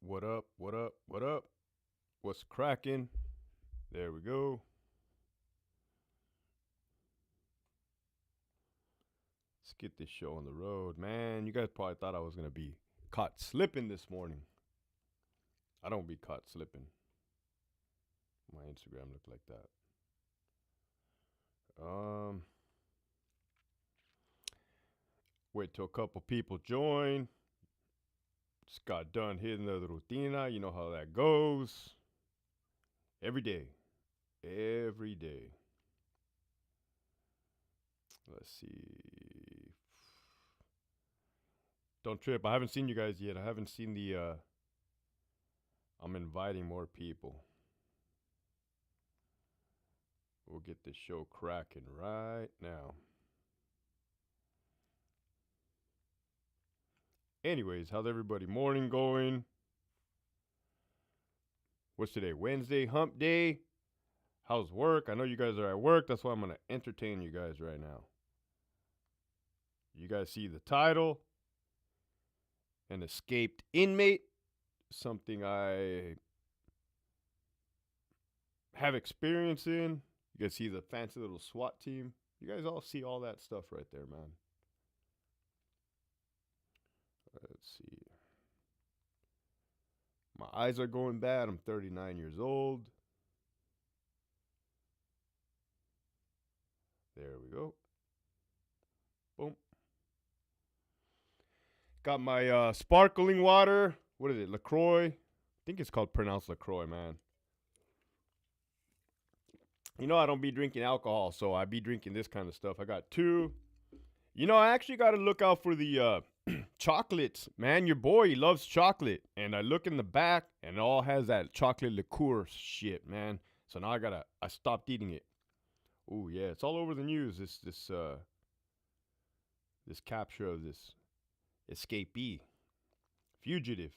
What up? What up? What up? What's cracking? There we go. Let's get this show on the road, man. You guys probably thought I was gonna be caught slipping this morning. I don't be caught slipping. My Instagram looked like that. Wait till a couple people join. Just got done hitting the rutina. You know how that goes. Every day. Every day. Let's see. Don't trip. I haven't seen you guys yet. I haven't seen the I'm inviting more people. We'll get this show cracking right now. Anyways, how's everybody morning going? What's today? Wednesday, hump day. How's work? I know you guys are at work. That's why I'm going to entertain you guys right now. You guys see the title? An escaped inmate. Something I have experience in. You guys see the fancy little SWAT team. You guys all see all that stuff right there, man. Let's see. My eyes are going bad. I'm 39 years old. There we go. Boom. Got my sparkling water. What is it? LaCroix. I think it's called pronounced LaCroix, man. You know I don't be drinking alcohol, so I be drinking this kind of stuff. I got two. You know, I actually got to look out for the chocolates, man. Your boy, he loves chocolate. And I look in the back, and it all has that chocolate liqueur shit, man. So now I stopped eating it. Oh yeah, it's all over the news. This capture of this escapee, fugitive.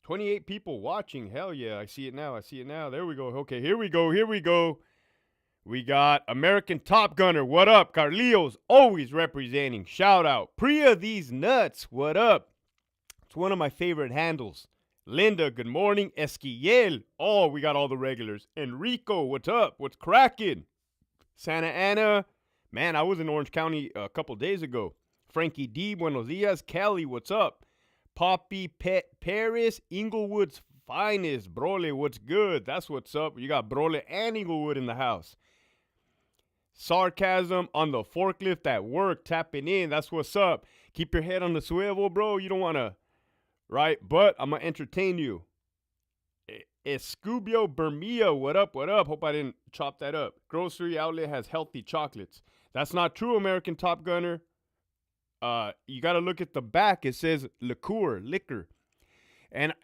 28 people watching. Hell yeah, I see it now. There we go. Okay, here we go. We got American Top Gunner. What up? Carlillos, always representing. Shout out. Priya these nuts. What up? It's one of my favorite handles. Linda, good morning. Esquiel. Oh, we got all the regulars. Enrico, what's up? What's cracking? Santa Ana. Man, I was in Orange County a couple days ago. Frankie D, buenos dias. Kelly, what's up? Poppy Pet Paris, Inglewood's finest. Brole, what's good? That's what's up. You got Brole and Inglewood in the house. Sarcasm on the forklift at work, tapping in. That's what's up. Keep your head on the swivel, bro. You don't want to, right? But I'm going to entertain you. Escubio Bermia, what up? Hope I didn't chop that up. Grocery outlet has healthy chocolates. That's not true, American Top Gunner. You got to look at the back. It says liquor. And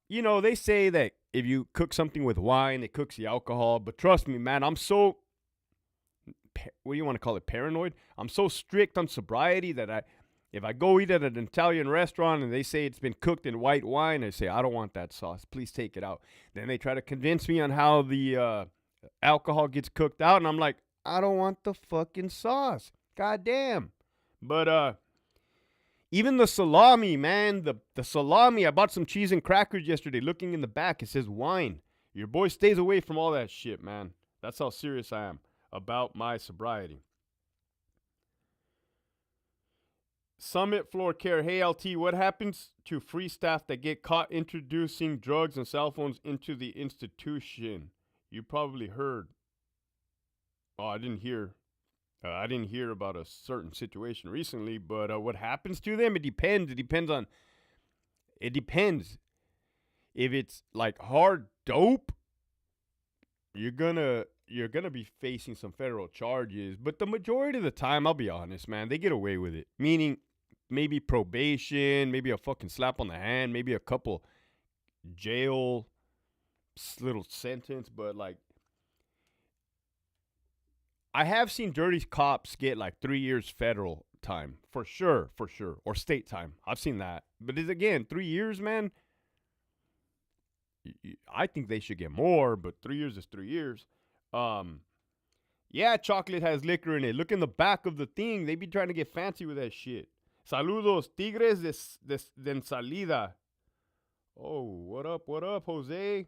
you know, they say that if you cook something with wine, it cooks the alcohol. But trust me, man, I'm so, what do you want to call it, paranoid? I'm so strict on sobriety that if I go eat at an Italian restaurant and they say it's been cooked in white wine, I say, I don't want that sauce. Please take it out. Then they try to convince me on how the alcohol gets cooked out. And I'm like, I don't want the fucking sauce. God damn. But even the salami, man, the salami, I bought some cheese and crackers yesterday. Looking in the back, it says wine. Your boy stays away from all that shit, man. That's how serious I am about my sobriety. Summit Floor Care. Hey, LT, what happens to free staff that get caught introducing drugs and cell phones into the institution? You probably heard. Oh, I didn't hear about a certain situation recently, but what happens to them? It depends. It depends. If it's like hard dope, you're gonna be facing some federal charges. But the majority of the time, I'll be honest, man, they get away with it. Meaning, maybe probation, maybe a fucking slap on the hand, maybe a couple jail little sentence, but like, I have seen dirty cops get like 3 years federal time. For sure. Or state time. I've seen that. But again, 3 years, man. I think they should get more, but 3 years is 3 years. Yeah, chocolate has liquor in it. Look in the back of the thing. They be trying to get fancy with that shit. Saludos, Tigres de Salida. Oh, what up, Jose?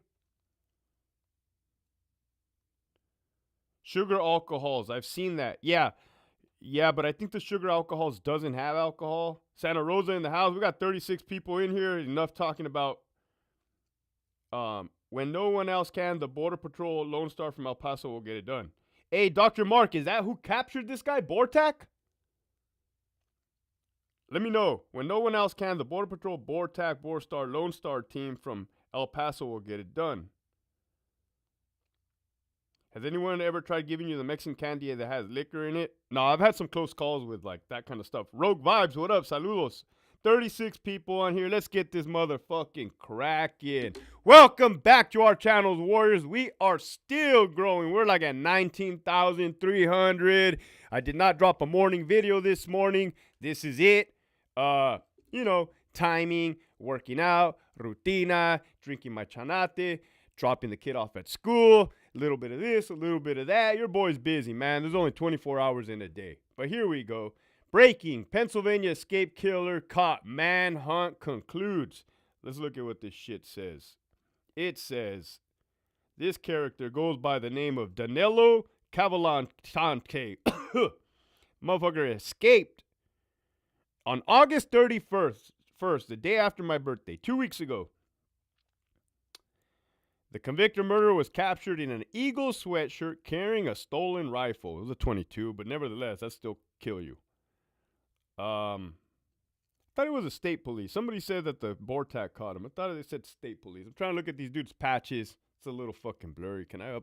Sugar alcohols. I've seen that. Yeah. Yeah, but I think the sugar alcohols doesn't have alcohol. Santa Rosa in the house. We got 36 people in here. Enough talking about when no one else can, the Border Patrol Lone Star from El Paso will get it done. Hey, Dr. Mark, is that who captured this guy, Bortak? Let me know. When no one else can, the Border Patrol Bortak Borstar Lone Star team from El Paso will get it done. Has anyone ever tried giving you the Mexican candy that has liquor in it? No, I've had some close calls with like that kind of stuff. Rogue Vibes, what up? Saludos. 36 people on here. Let's get this motherfucking cracking. Welcome back to our channels, Warriors. We are still growing. We're like at 19,300. I did not drop a morning video this morning. This is it. You know, timing, working out, rutina, drinking my chanate, dropping the kid off at school, a little bit of this, a little bit of that. Your boy's busy, man. There's only 24 hours in a day. But here we go. Breaking. Pennsylvania escape killer caught. Manhunt concludes. Let's look at what this shit says. It says, this character goes by the name of Danilo Cavalcante. Motherfucker escaped on August 31st, the day after my birthday, 2 weeks ago. The convicted murderer was captured in an Eagle sweatshirt carrying a stolen rifle. It was a 22, but nevertheless, that still kill you. I thought it was a state police. Somebody said that the Bortak caught him. I thought they said state police. I'm trying to look at these dudes' patches. It's a little fucking blurry. Can I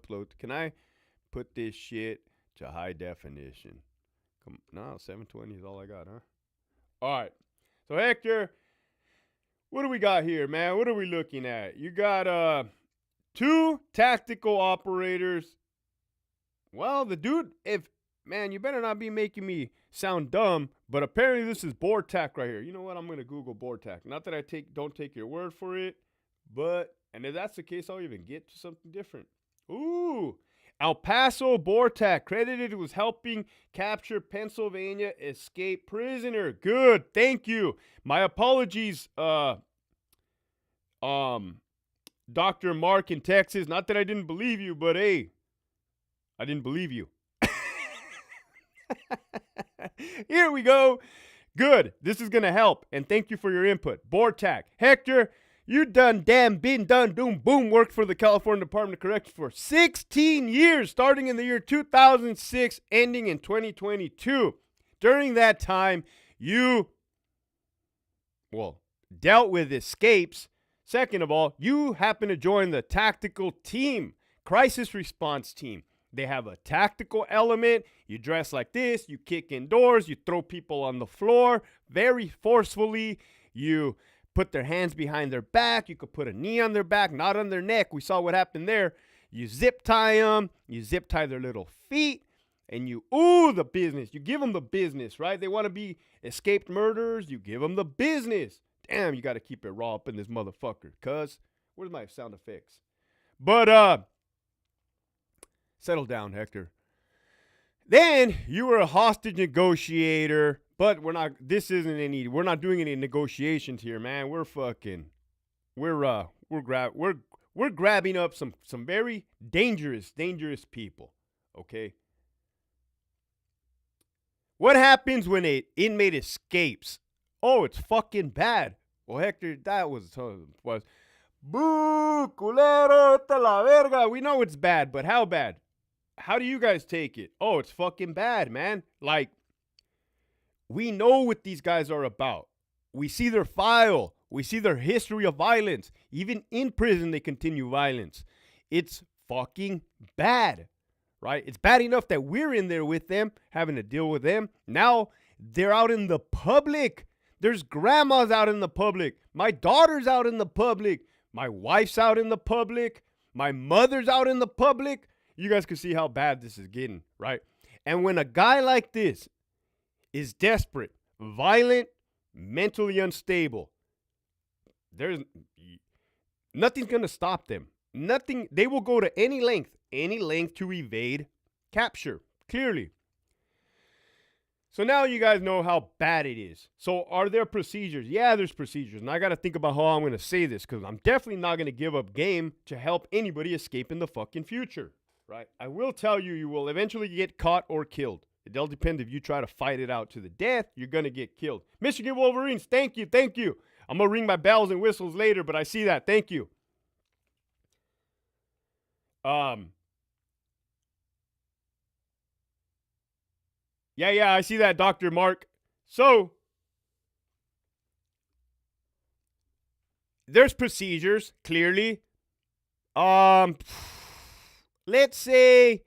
put this shit to high definition? No, 720 is all I got, huh? All right. So, Hector, what do we got here, man? What are we looking at? You got 2 tactical operators. Well, the dude, man, you better not be making me sound dumb, but apparently this is Bortak right here. You know what? I'm going to Google Bortak. Not that I don't take your word for it, but, and if that's the case, I'll even get to something different. Ooh, El Paso Bortak, credited was helping capture Pennsylvania escape prisoner. Good, thank you. My apologies, Dr. Mark in Texas. Not that I didn't believe you, but hey, I didn't believe you. Here we go. Good. This is going to help. And thank you for your input. Bortak. Hector, you been done, doom, boom, worked for the California Department of Corrections for 16 years, starting in the year 2006, ending in 2022. During that time, you, dealt with escapes. Second of all, you happen to join the tactical team, crisis response team. They have a tactical element. You dress like this. You kick indoors. You throw people on the floor very forcefully. You put their hands behind their back. You could put a knee on their back, not on their neck. We saw what happened there. You zip tie them. You zip tie their little feet. And the business. You give them the business, right? They want to be escaped murderers. You give them the business. Damn, you got to keep it raw up in this motherfucker. Cuz, where's my sound effects? But, settle down, Hector. Then you were a hostage negotiator, but we're not doing any negotiations here, man. We're grabbing up some very dangerous people, okay? What happens when an inmate escapes? Oh, it's fucking bad. Well, Hector, that was boo, culero, esta la verga. We know it's bad, but how bad? How do you guys take it? Oh, it's fucking bad, man. Like, we know what these guys are about. We see their file. We see their history of violence. Even in prison, they continue violence. It's fucking bad, right? It's bad enough that we're in there with them, having to deal with them. Now, they're out in the public. There's grandmas out in the public. My daughter's out in the public. My wife's out in the public. My mother's out in the public. You guys can see how bad this is getting, right? And when a guy like this is desperate, violent, mentally unstable, nothing's going to stop them. Nothing. They will go to any length to evade capture. Clearly. So now you guys know how bad it is. So are there procedures? Yeah, there's procedures. And I got to think about how I'm going to say this because I'm definitely not going to give up game to help anybody escape in the fucking future, right? I will tell you, you will eventually get caught or killed. It'll depend if you try to fight it out to the death, you're going to get killed. Michigan Wolverines, thank you, thank you. I'm going to ring my bells and whistles later, but I see that. Thank you. Yeah, I see that, Dr. Mark. So, there's procedures, clearly. Let's say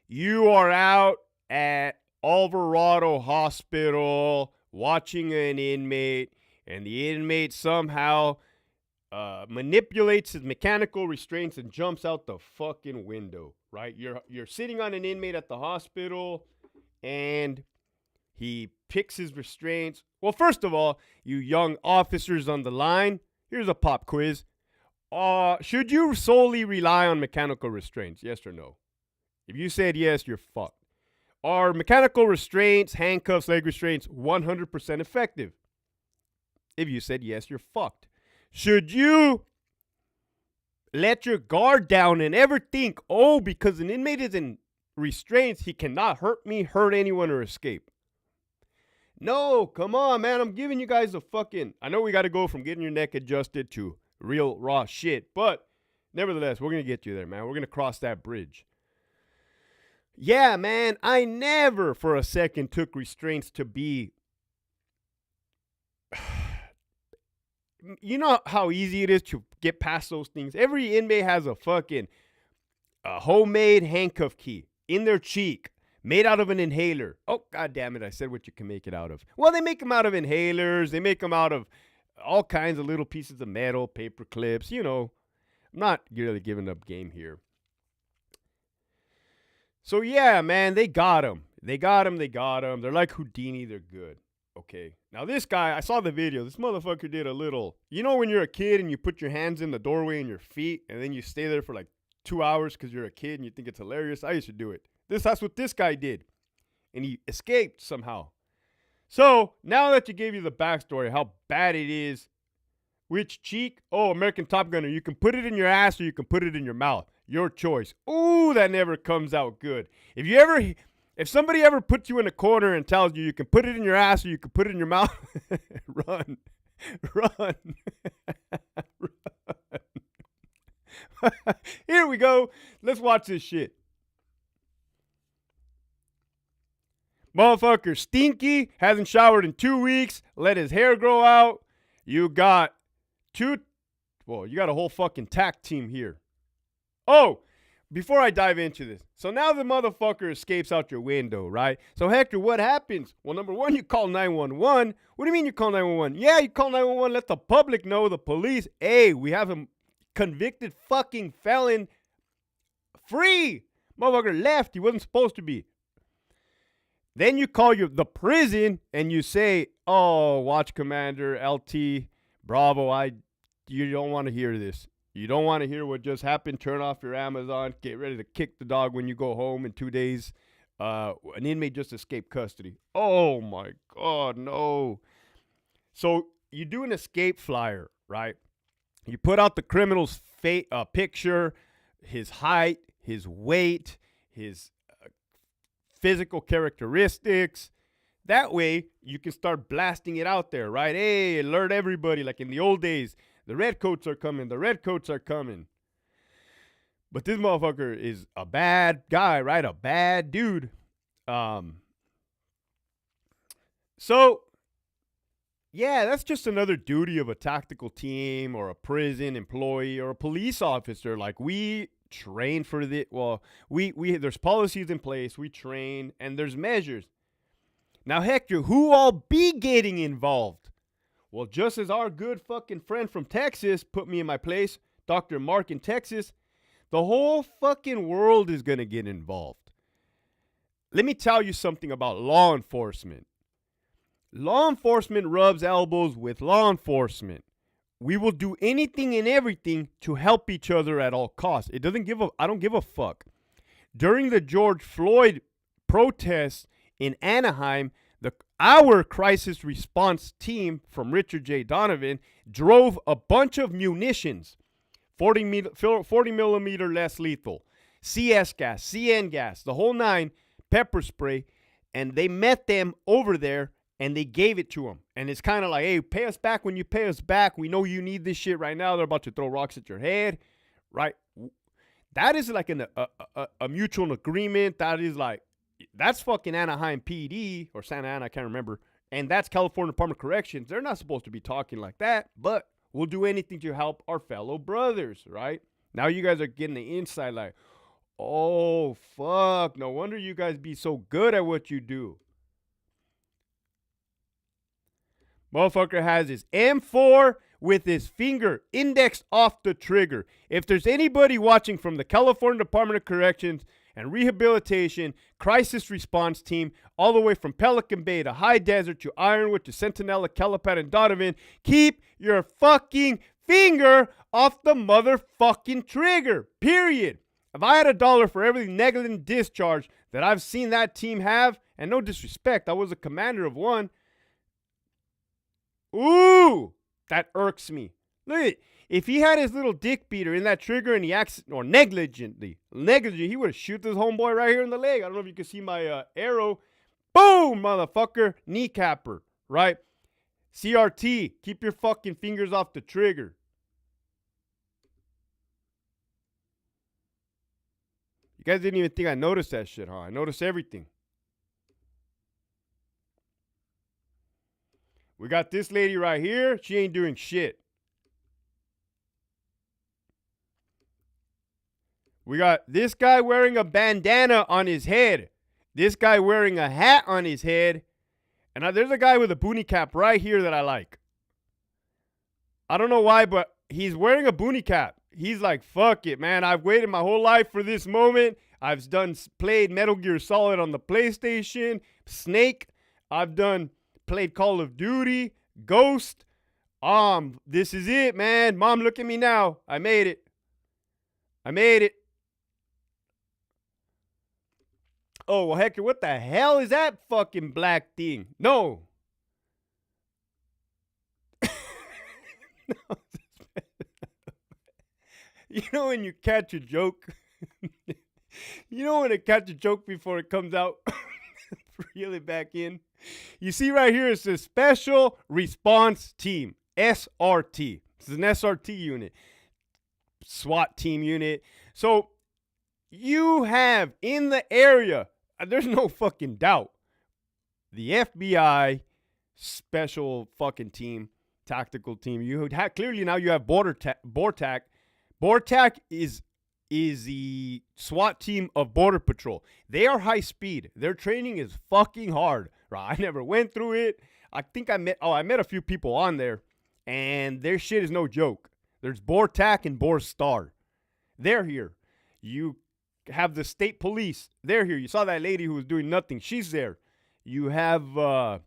you are out at Alvarado Hospital watching an inmate, and the inmate somehow manipulates his mechanical restraints and jumps out the fucking window, right? You're sitting on an inmate at the hospital, and he picks his restraints. Well, first of all, you young officers on the line, here's a pop quiz. Should you solely rely on mechanical restraints? Yes or no? If you said yes, you're fucked. Are mechanical restraints, handcuffs, leg restraints 100% effective? If you said yes, you're fucked. Should you let your guard down and ever think, oh, because an inmate is in restraints, he cannot hurt me, hurt anyone, or escape? No, come on, man. I'm giving you guys a fucking... I know we got to go from getting your neck adjusted to real raw shit, but nevertheless, we're going to get you there, man. We're going to cross that bridge. Yeah, man, I never for a second took restraints to be... You know how easy it is to get past those things? Every inmate has a fucking homemade handcuff key in their cheek, made out of an inhaler. Oh, God damn it, I said what you can make it out of. Well, they make them out of inhalers. They make them out of all kinds of little pieces of metal, paper clips. You know, I'm not really giving up game here. So, yeah, man, they got him. They got him. They're like Houdini. They're good. Okay. Now, this guy, I saw the video. This motherfucker did a little, you know when you're a kid and you put your hands in the doorway and your feet and then you stay there for like 2 hours because you're a kid and you think it's hilarious? I used to do it. That's what this guy did. And he escaped somehow. So, now that you gave you the backstory, how bad it is, which cheek? Oh, American Top Gunner, you can put it in your ass or you can put it in your mouth. Your choice. Ooh, that never comes out good. If somebody ever puts you in a corner and tells you can put it in your ass or you can put it in your mouth, run. Here we go. Let's watch this shit. Motherfucker stinky, hasn't showered in 2 weeks, let his hair grow out. You got you got a whole fucking tack team here. Oh, before I dive into this, so now the motherfucker escapes out your window, right? So, Hector, what happens? Well, number one, you call 911. What do you mean you call 911? Yeah, you call 911, let the public know, the police. Hey, we have a convicted fucking felon free. Motherfucker left. He wasn't supposed to be. Then you call the prison and you say, oh, watch commander, LT, Bravo, you don't want to hear this. You don't want to hear what just happened. Turn off your Amazon. Get ready to kick the dog when you go home in 2 days. An inmate just escaped custody. Oh, my God, no. So you do an escape flyer, right? You put out the criminal's picture, his height, his weight, his physical characteristics. That way, you can start blasting it out there, right? Hey, alert everybody, like in the old days. The redcoats are coming. The redcoats are coming. But this motherfucker is a bad guy, right? A bad dude. So, yeah, that's just another duty of a tactical team or a prison employee or a police officer. Like, we train for the, well, we there's policies in place. We train, and there's measures. Now, Hector, who all be getting involved? Well, just as our good fucking friend from Texas put me in my place, Dr. Mark in Texas, the whole fucking world is going to get involved. Let me tell you something about law enforcement. Law enforcement rubs elbows with law enforcement. We will do anything and everything to help each other at all costs. I don't give a fuck. During the George Floyd protests in Anaheim, our crisis response team from Richard J. Donovan drove a bunch of munitions, 40 millimeter less lethal, CS gas, CN gas, the whole nine, pepper spray, and they met them over there and they gave it to them. And it's kind of like, hey, pay us back when you pay us back. We know you need this shit right now. They're about to throw rocks at your head, right? That is like a mutual agreement. That's fucking Anaheim PD or Santa Ana, I can't remember. And that's California Department of Corrections. They're not supposed to be talking like that, but we'll do anything to help our fellow brothers, right? Now you guys are getting the insight like, oh, fuck. No wonder you guys be so good at what you do. Motherfucker has his M4 with his finger indexed off the trigger. If there's anybody watching from the California Department of Corrections and Rehabilitation Crisis Response Team, all the way from Pelican Bay to High Desert to Ironwood to Centinela, Calipat, and Donovan, keep your fucking finger off the motherfucking trigger. Period. If I had $1 for every negligent discharge that I've seen that team have, and no disrespect, I was a commander of one. Ooh, that irks me. Look at it. If he had his little dick beater in that trigger and he negligent, he would have shoot this homeboy right here in the leg. I don't know if you can see my arrow. Boom, motherfucker. Kneecapper, right? CRT, keep your fucking fingers off the trigger. You guys didn't even think I noticed that shit, huh? I noticed everything. We got this lady right here. She ain't doing shit. We got this guy wearing a bandana on his head. This guy wearing a hat on his head. And there's a guy with a boonie cap right here that I like. I don't know why, but he's wearing a boonie cap. He's like, fuck it, man. I've waited my whole life for this moment. I've played Metal Gear Solid on the PlayStation, Snake. I've played Call of Duty, Ghost. This is it, man. Mom, look at me now. I made it. Oh, well, Hector, what the hell is that fucking black thing? No. You know when you catch a joke? You know when you catch a joke before it comes out? Reel it back in. You see right here, it says Special Response Team, SRT. This is an SRT unit. SWAT team unit. So you have in the area, there's no fucking doubt, the FBI special fucking team, tactical team. Clearly now you have BORTAC. BORTAC is the SWAT team of Border Patrol. They are high speed. Their training is fucking hard. Right? I never went through it. I think I met a few people on there, and their shit is no joke. There's BORTAC and BORSTAR. They're here. You have the state police. They're here. You saw that lady who was doing nothing. She's there. You have I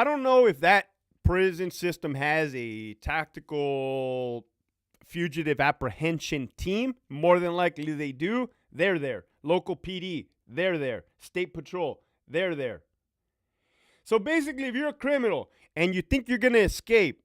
don't know if that prison system has a tactical fugitive apprehension team. More than likely they do. They're there. Local PD. They're there. State Patrol. They're there. So basically, if you're a criminal and you think you're going to escape,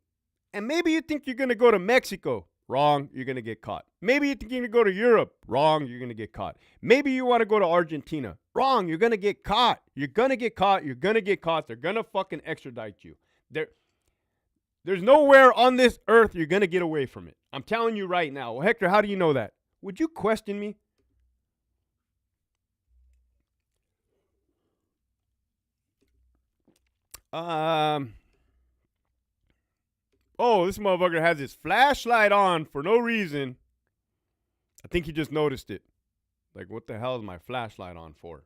and maybe you think you're going to go to Mexico, wrong, you're going to get caught. Maybe you think you're going to go to Europe, wrong, you're going to get caught. Maybe you want to go to Argentina, wrong, you're going to get caught. You're going to get caught. You're going to get caught. They're going to fucking extradite you. There's nowhere on this earth you're going to get away from it. I'm telling you right now. Well, Hector, how do you know that? Would you question me? Oh, this motherfucker has his flashlight on for no reason. I think he just noticed it. Like, what the hell is my flashlight on for?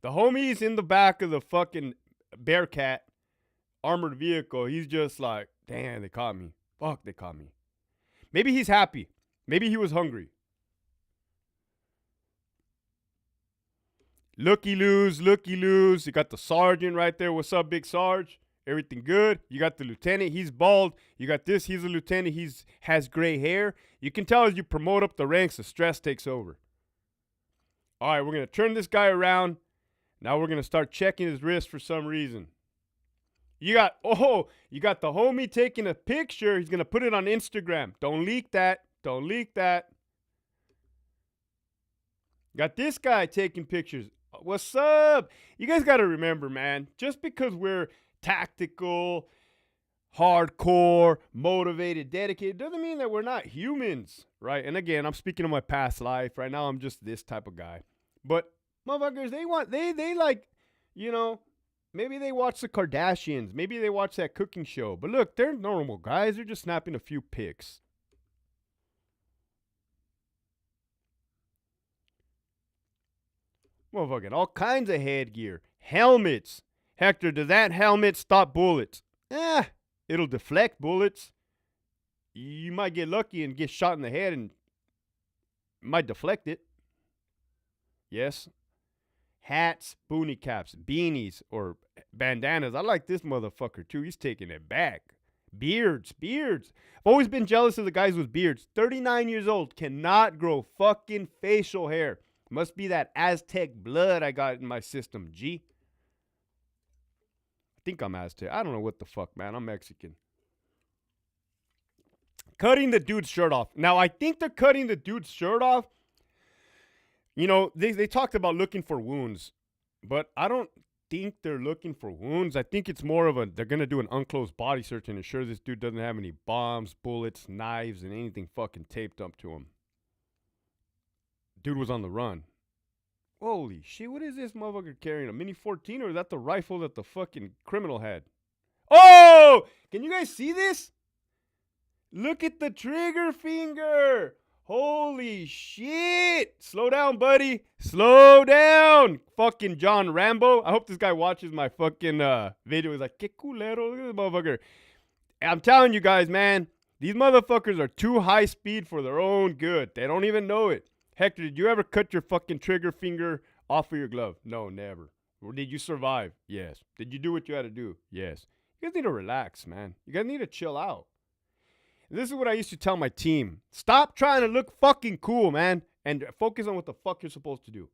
The homie's in the back of the fucking Bearcat armored vehicle. He's just like, damn, they caught me. Fuck, they caught me. Maybe he's happy. Maybe he was hungry. Looky-loos, looky-loos. You got the sergeant right there. What's up, Big Sarge? Everything good? You got the lieutenant. He's bald. You got this. He's a lieutenant. Has gray hair. You can tell as you promote up the ranks, the stress takes over. All right, we're going to turn this guy around. Now we're going to start checking his wrist for some reason. You got the homie taking a picture. He's going to put it on Instagram. Don't leak that. Don't leak that. Got this guy taking pictures. What's up? You guys got to remember, man, just because we're tactical, hardcore, motivated, dedicated, doesn't mean that we're not humans, right? And again, I'm speaking of my past life. Right now, I'm just this type of guy. But motherfuckers, they like, you know, maybe they watch the Kardashians. Maybe they watch that cooking show. But look, they're normal guys. They're just snapping a few pics. Motherfucking all kinds of headgear. Helmets. Hector, does that helmet stop bullets? It'll deflect bullets. You might get lucky and get shot in the head and might deflect it. Yes. Hats, boonie caps, beanies, or bandanas. I like this motherfucker too. He's taking it back. Beards. I've always been jealous of the guys with beards. 39 years old, cannot grow fucking facial hair. Must be that Aztec blood I got in my system, G. I think I'm Aztec. I don't know what the fuck, man. I'm Mexican. Cutting the dude's shirt off. Now, I think they're cutting the dude's shirt off. You know, they talked about looking for wounds. But I don't think they're looking for wounds. I think it's more of they're going to do an unclosed body search and ensure this dude doesn't have any bombs, bullets, knives, and anything fucking taped up to him. Dude was on the run. Holy shit, what is this motherfucker carrying? A Mini 14, or is that the rifle that the fucking criminal had? Oh! Can you guys see this? Look at the trigger finger. Holy shit. Slow down, buddy. Slow down. Fucking John Rambo. I hope this guy watches my fucking video. He's like, que culero. Look at this motherfucker. I'm telling you guys, man, these motherfuckers are too high speed for their own good. They don't even know it. Hector, did you ever cut your fucking trigger finger off of your glove? No, never. Or did you survive? Yes. Did you do what you had to do? Yes. You guys need to relax, man. You guys need to chill out. And this is what I used to tell my team. Stop trying to look fucking cool, man, and focus on what the fuck you're supposed to do.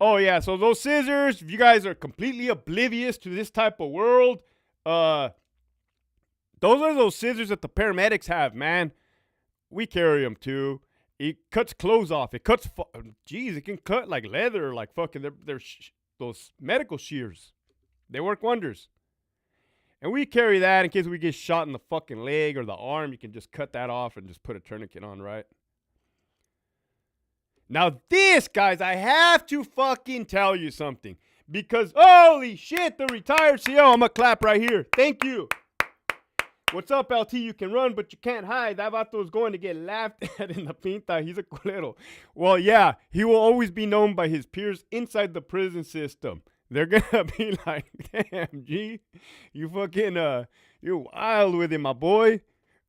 Oh, yeah, so those scissors, if you guys are completely oblivious to this type of world, those are those scissors that the paramedics have, man. We carry them too. It cuts clothes off. It cuts, it can cut like leather, like fucking, they're those medical shears. They work wonders. And we carry that in case we get shot in the fucking leg or the arm. You can just cut that off and just put a tourniquet on, right? Now this, guys, I have to fucking tell you something. Because, holy shit, the retired CO. I'm going to clap right here. Thank you. What's up, LT? You can run, but you can't hide. That vato is going to get laughed at in the pinta. He's a culero. Well, yeah, he will always be known by his peers inside the prison system. They're going to be like, damn, G, you fucking, you're wild with it, my boy.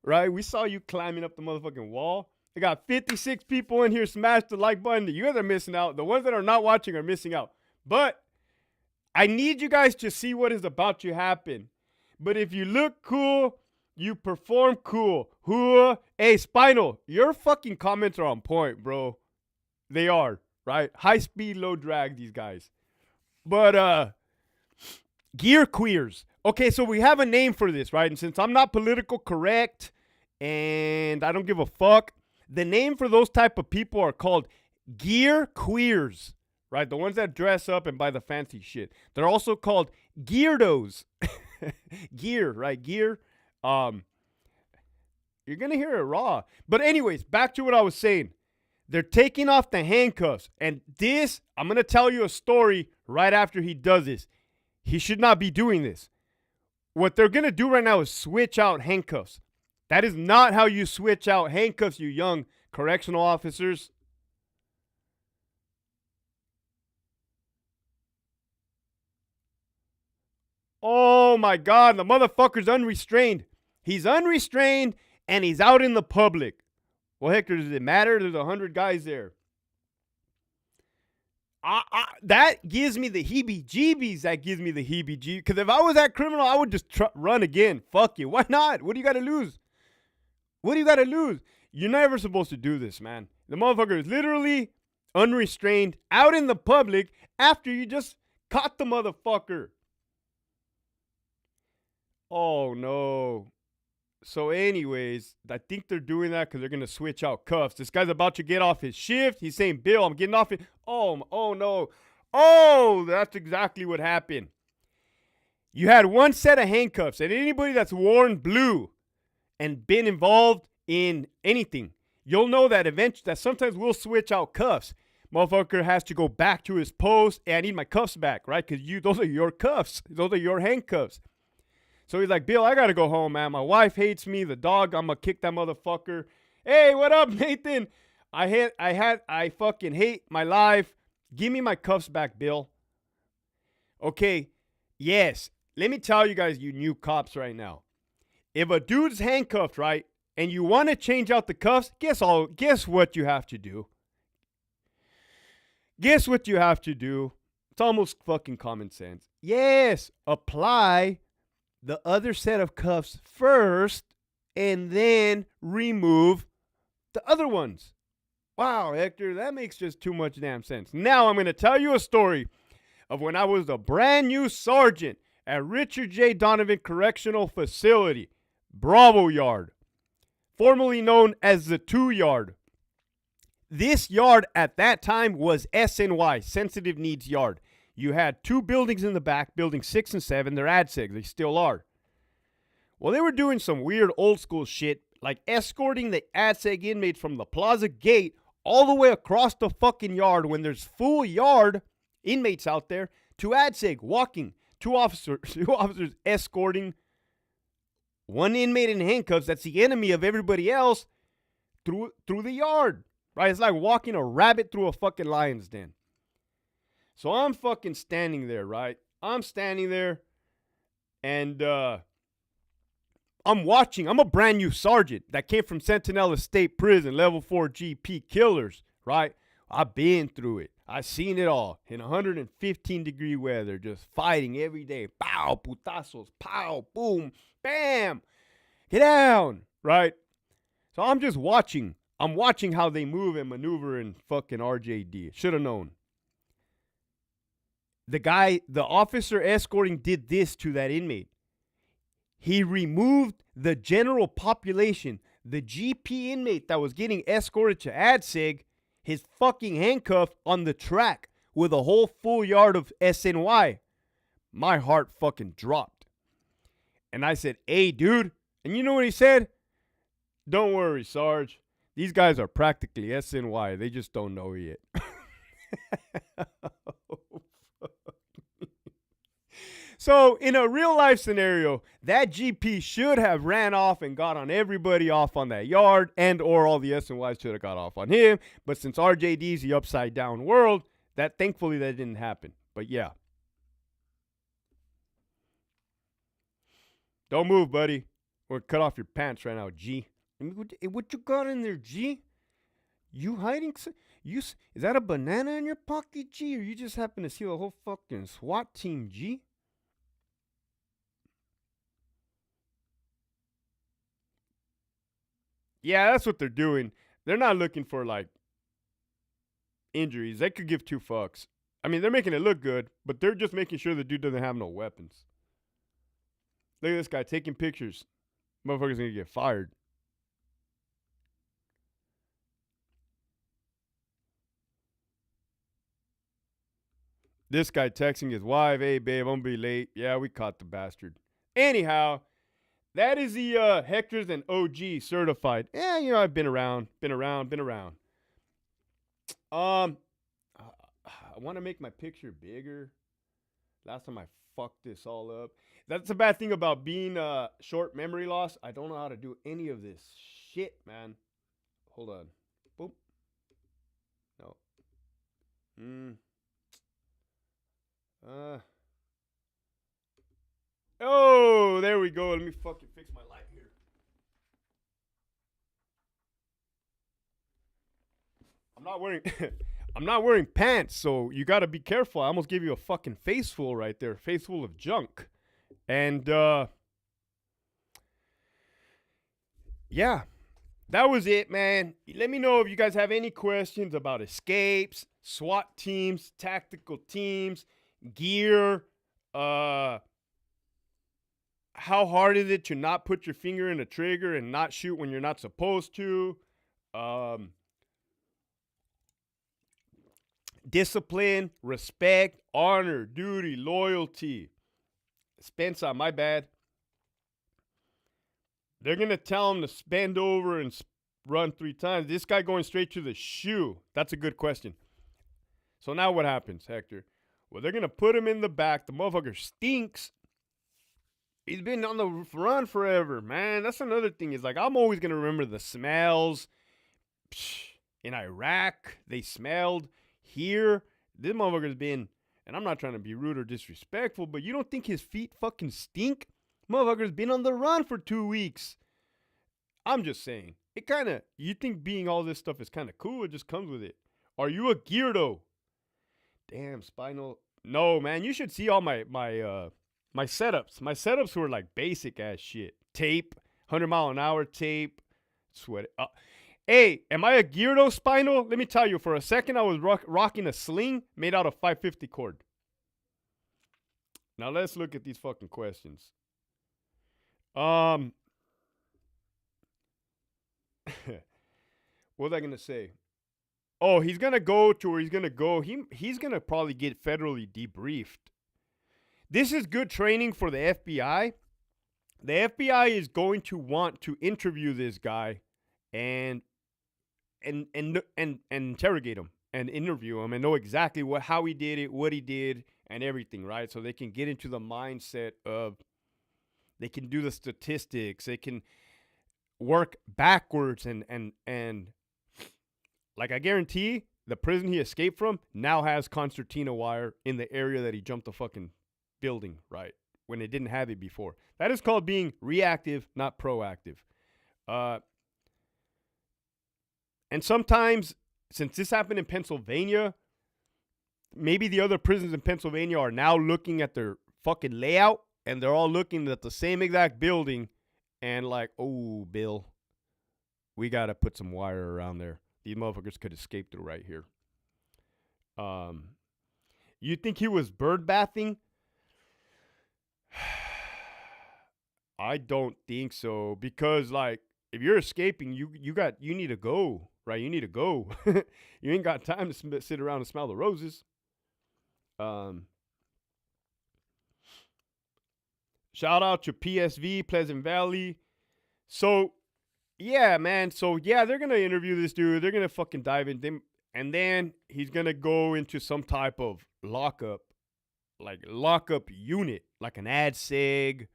Right? We saw you climbing up the motherfucking wall. I got 56 people in here. Smash the like button. You guys are missing out. The ones that are not watching are missing out. But I need you guys to see what is about to happen. But if you look cool, you perform cool. Hey, Spinal, your fucking comments are on point, bro. They are, right? High speed, low drag, these guys. But, gear queers. Okay, so we have a name for this, right? And since I'm not political correct and I don't give a fuck, the name for those type of people are called gear queers, right? The ones that dress up and buy the fancy shit. They're also called geardos. Gear, right? Gear. You're going to hear it raw. But anyways, back to what I was saying. They're taking off the handcuffs. And this, I'm going to tell you a story right after he does this. He should not be doing this. What they're going to do right now is switch out handcuffs. That is not how you switch out handcuffs, you young correctional officers. Oh my God, the motherfucker's unrestrained. He's unrestrained and he's out in the public. Well, Hector, does it matter? There's 100 guys there. That gives me the heebie-jeebies. That gives me the heebie-jeebies. Because if I was that criminal, I would just run again. Fuck you. Why not? What do you got to lose? What do you got to lose? You're never supposed to do this, man. The motherfucker is literally unrestrained out in the public after you just caught the motherfucker. Oh, no. So anyways, I think they're doing that because they're going to switch out cuffs. This guy's about to get off his shift. He's saying, Bill, I'm getting off it. Oh, no. Oh, that's exactly what happened. You had one set of handcuffs, and anybody that's worn blue and been involved in anything, you'll know that eventually that sometimes we'll switch out cuffs. Motherfucker has to go back to his post. Hey, I need my cuffs back, right? Because those are your cuffs. Those are your handcuffs. So he's like, Bill, I got to go home, man. My wife hates me. The dog, I'm going to kick that motherfucker. Hey, what up, Nathan? I fucking hate my life. Give me my cuffs back, Bill. Okay, yes. Let me tell you guys, you new cops right now. If a dude's handcuffed, right, and you want to change out the cuffs, guess what you have to do? Guess what you have to do? It's almost fucking common sense. Yes, apply the other set of cuffs first and then remove the other ones. Wow, Hector, that makes just too much damn sense. Now I'm going to tell you a story of when I was a brand new sergeant at Richard J. Donovan Correctional Facility, Bravo Yard, formerly known as the 2 Yard. This yard at that time was SNY, Sensitive Needs Yard. You had 2 buildings in the back, buildings 6 and 7. They're ADSEG. They still are. Well, they were doing some weird old school shit, like escorting the ADSEG inmates from the plaza gate all the way across the fucking yard when there's full yard inmates out there to ADSEG, walking. Two officers escorting one inmate in handcuffs that's the enemy of everybody else through the yard. Right? It's like walking a rabbit through a fucking lion's den. So I'm fucking standing there, right? I'm standing there and I'm watching. I'm a brand new sergeant that came from Centinela State Prison, level 4 GP killers, right? I've been through it. I've seen it all in 115-degree weather, just fighting every day. Pow, putazos, pow, boom, bam. Get down, right? So I'm just watching. I'm watching how they move and maneuver in fucking RJD. Should have known. The officer escorting did this to that inmate. He removed the general population, the GP inmate that was getting escorted to ADSEG, his fucking handcuff on the track with a whole full yard of SNY. My heart fucking dropped. And I said, hey, dude. And you know what he said? Don't worry, Sarge. These guys are practically SNY. They just don't know yet. So, in a real life scenario, that GP should have ran off and got on everybody off on that yard, and or all the SNYs should have got off on him. But since RJD's the upside down world, thankfully that didn't happen. But yeah. Don't move, buddy. Or cut off your pants right now, G. What you got in there, G? You hiding? Is that a banana in your pocket, G? Or you just happen to see the whole fucking SWAT team, G? Yeah, that's what they're doing. They're not looking for, like, injuries. They could give 2 fucks. I mean, they're making it look good, but they're just making sure the dude doesn't have no weapons. Look at this guy taking pictures. Motherfucker's gonna get fired. This guy texting his wife, hey, babe, I'm gonna be late. Yeah, we caught the bastard. Anyhow, that is the Hectors and OG certified. Yeah, you know, I've been around. I want to make my picture bigger. Last time I fucked this all up. That's the bad thing about being short memory loss. I don't know how to do any of this shit, man. Hold on. Boop. No. Oh, there we go. Let me fucking fix my light here. I'm not wearing I'm not wearing pants, so you got to be careful. I almost gave you a fucking face full right there, face full of junk. And yeah, that was it, man. Let me know if you guys have any questions about escapes, SWAT teams, tactical teams, gear, how hard is it to not put your finger in the trigger and not shoot when you're not supposed to? Discipline, respect, honor, duty, loyalty. Spencer, my bad. They're going to tell him to bend over and run 3 times. This guy going straight to the shoe. That's a good question. So now what happens, Hector? Well, they're going to put him in the back. The motherfucker stinks. He's been on the run forever, man. That's another thing. Is like, I'm always going to remember the smells. In Iraq, they smelled. Here, this motherfucker's been, and I'm not trying to be rude or disrespectful, but you don't think his feet fucking stink? Motherfucker's been on the run for 2 weeks. I'm just saying. It kind of, you think being all this stuff is kind of cool? It just comes with it. Are you a geardo? Damn, spinal. No, man, you should see all my setups. My setups were like basic ass shit. Tape, 100-mile-an-hour tape, sweat. Hey, am I a geardo, Spinal? Let me tell you, for a second I was rocking a sling made out of 550 cord. Now let's look at these fucking questions. What was I gonna say? Oh, he's gonna go to where he's gonna go. He's gonna probably get federally debriefed. This is good training for the FBI. The FBI is going to want to interview this guy and interrogate him and interview him and know exactly how he did it, what he did, and everything, right? So they can get into the mindset of, they can do the statistics, they can work backwards and like, I guarantee the prison he escaped from now has concertina wire in the area that he jumped the fucking building, right? When it didn't have it before. That is called being reactive, not proactive. And sometimes, since this happened in Pennsylvania, maybe the other prisons in Pennsylvania are now looking at their fucking layout, and they're all looking at the same exact building and like, oh, Bill, we got to put some wire around there. These motherfuckers could escape through right here. You think he was bird bathing? I don't think so, because like, if you're escaping, you need to go, right? You need to go. You ain't got time to sit around and smell the roses. Shout out to PSV, Pleasant Valley. So, yeah, man. So, yeah, they're going to interview this dude. They're going to fucking dive in. And then he's going to go into some type of lockup unit, like an ad seg.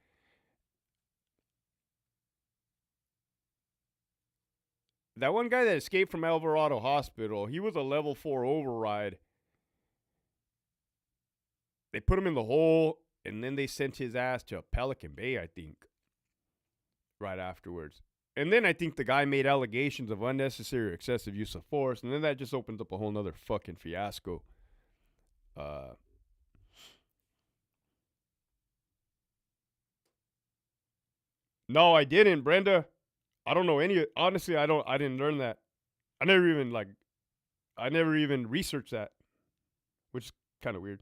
That one guy that escaped from Alvarado Hospital, he was a level 4 override. They put him in the hole, and then they sent his ass to Pelican Bay, I think, right afterwards. And then I think the guy made allegations of unnecessary or excessive use of force, and then that just opens up a whole nother fucking fiasco. No, I didn't, Brenda. I don't know any. Honestly, I didn't learn that. I never even researched that, which is kind of weird.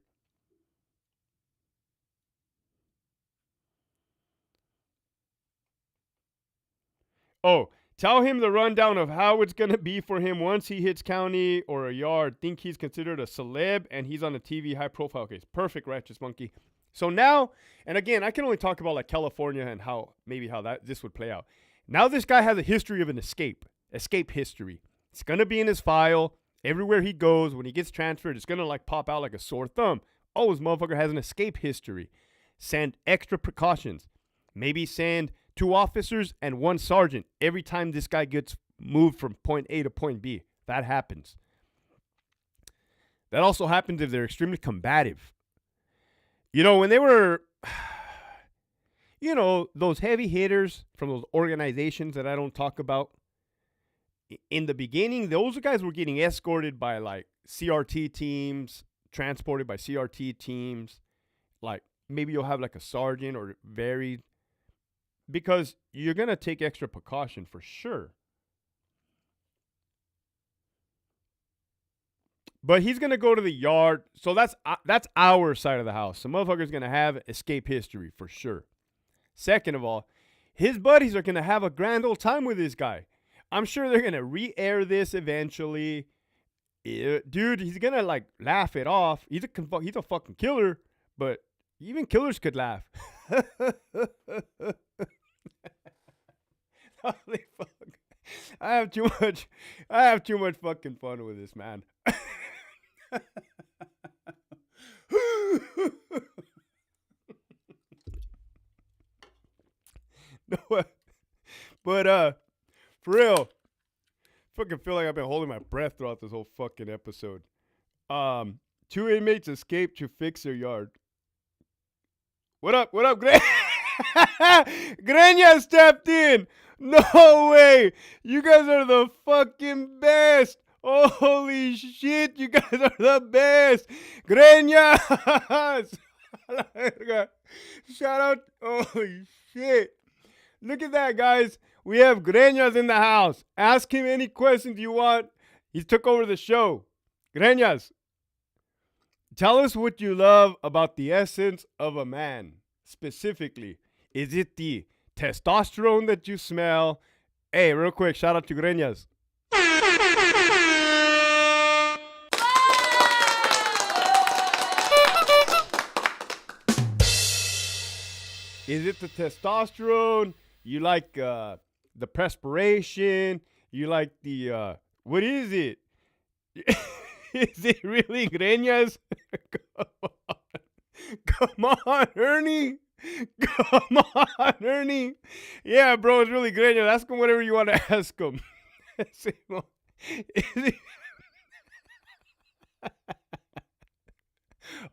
Oh, tell him the rundown of how it's going to be for him once he hits county or a yard. Think he's considered a celeb and he's on a TV high profile case. Perfect, Righteous Monkey. So now, and again, I can only talk about like California and how this would play out. Now this guy has a history of an escape history. It's going to be in his file. Everywhere he goes, when he gets transferred, it's going to like pop out like a sore thumb. Oh, this motherfucker has an escape history. Send extra precautions. Maybe send 2 officers and 1 sergeant every time this guy gets moved from point A to point B. That happens. That also happens if they're extremely combative. You know, when they were, you know, those heavy hitters from those organizations that I don't talk about, in the beginning, those guys were getting escorted by like CRT teams, transported by CRT teams. Like maybe you'll have like a sergeant or varied, because you're gonna take extra precaution for sure. But he's gonna go to the yard, so that's our side of the house. The motherfucker's gonna have escape history for sure. Second of all, his buddies are gonna have a grand old time with this guy. I'm sure they're gonna re-air this eventually. Dude, he's gonna like laugh it off. He's a fucking killer, but even killers could laugh. Holy fuck! I have too much fucking fun with this, man. No, but for real, fucking feel like I've been holding my breath throughout this whole fucking episode. 2 inmates escaped to fix their yard. What up, Greña stepped in. No way. You guys are the fucking best. Holy shit, you guys are the best. Greñas. Shout out. Holy shit. Look at that, guys. We have Greñas in the house. Ask him any questions you want. He took over the show. Greñas, tell us what you love about the essence of a man. Specifically, is it the testosterone that you smell? Hey, real quick, shout out to Greñas. Is it the testosterone? You like the perspiration? You like the, what is it? Is it really Greñas? Come on, Ernie. Come on, Ernie. Yeah, bro, it's really Greñas. Ask him whatever you want to ask him.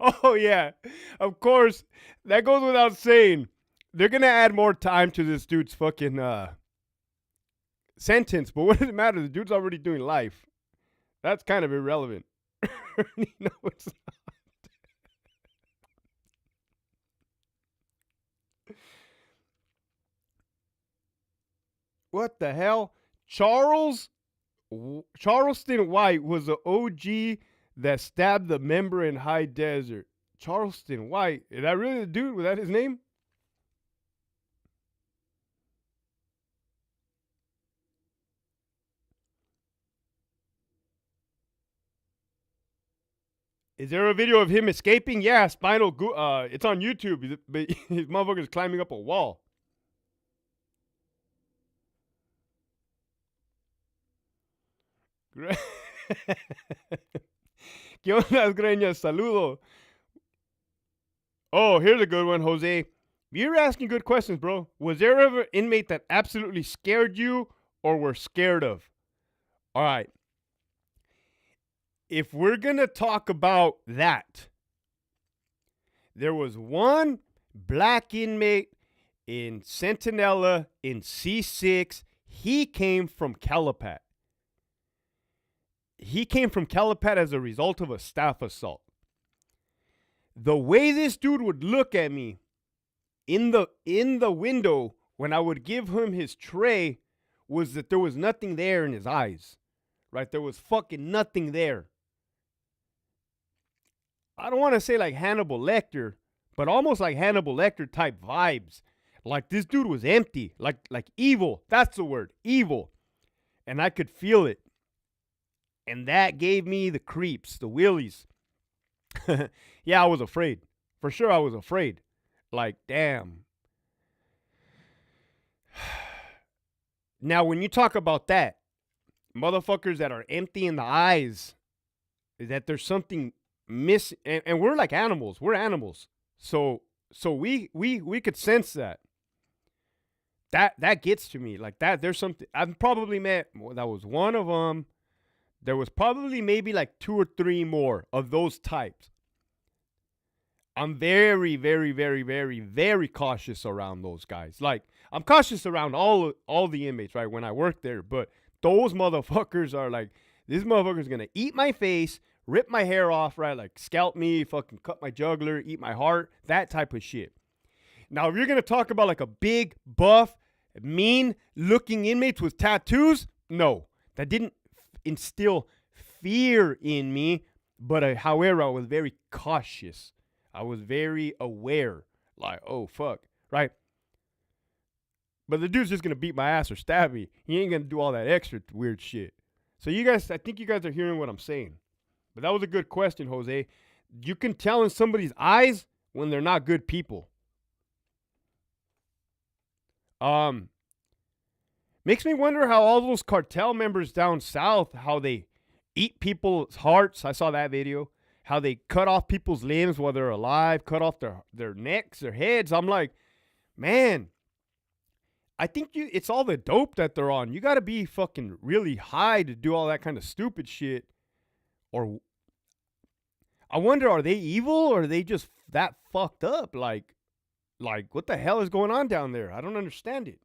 Oh, yeah. Of course, that goes without saying. They're going to add more time to this dude's fucking sentence. But what does it matter? The dude's already doing life. That's kind of irrelevant. No, it's not. What the hell? Charleston White was the OG that stabbed the member in High Desert. Charleston White. Is that really the dude? Was that his name? Is there a video of him escaping? Yeah, it's on YouTube. But his motherfucker's climbing up a wall. ¿Qué onda, Greñas? Saludo. Oh, here's a good one, Jose. You're asking good questions, bro. Was there ever an inmate that absolutely scared you or were scared of? All right. If we're going to talk about that, there was one black inmate in Centinela in C6. He came from Calipat. He came from Calipat as a result of a staff assault. The way this dude would look at me in the window when I would give him his tray was that there was nothing there in his eyes. Right? There was fucking nothing there. I don't want to say like Hannibal Lecter, but almost like Hannibal Lecter type vibes. Like this dude was empty, like evil. That's the word, evil. And I could feel it. And that gave me the creeps, the willies. Yeah, I was afraid. For sure I was afraid. Like, damn. Now, when you talk about that, motherfuckers that are empty in the eyes, that there's something missing. And we're like animals. We're animals. So we could sense that. That gets to me. Like that, there's something. I've probably met, that was one of them. There was probably maybe like 2 or 3 more of those types. I'm very, very, very, very, very cautious around those guys. Like, I'm cautious around all the inmates, right, when I work there. But those motherfuckers are like, this motherfucker's going to eat my face, rip my hair off, right? Like scalp me, fucking cut my jugular, eat my heart, that type of shit. Now, if you're going to talk about like a big, buff, mean looking inmates with tattoos, no, that didn't instill fear in me. But however, I was very cautious. I was very aware. Like, oh, fuck, right? But the dude's just going to beat my ass or stab me. He ain't going to do all that extra weird shit. So you guys, I think you guys are hearing what I'm saying. But that was a good question, Jose. You can tell in somebody's eyes when they're not good people. Makes me wonder how all those cartel members down south, how they eat people's hearts. I saw that video. How they cut off people's limbs while they're alive, cut off their necks, their heads. I'm like, man, I think it's all the dope that they're on. You got to be fucking really high to do all that kind of stupid shit. Or I wonder, are they evil or are they just that fucked up? Like what the hell is going on down there? I don't understand it.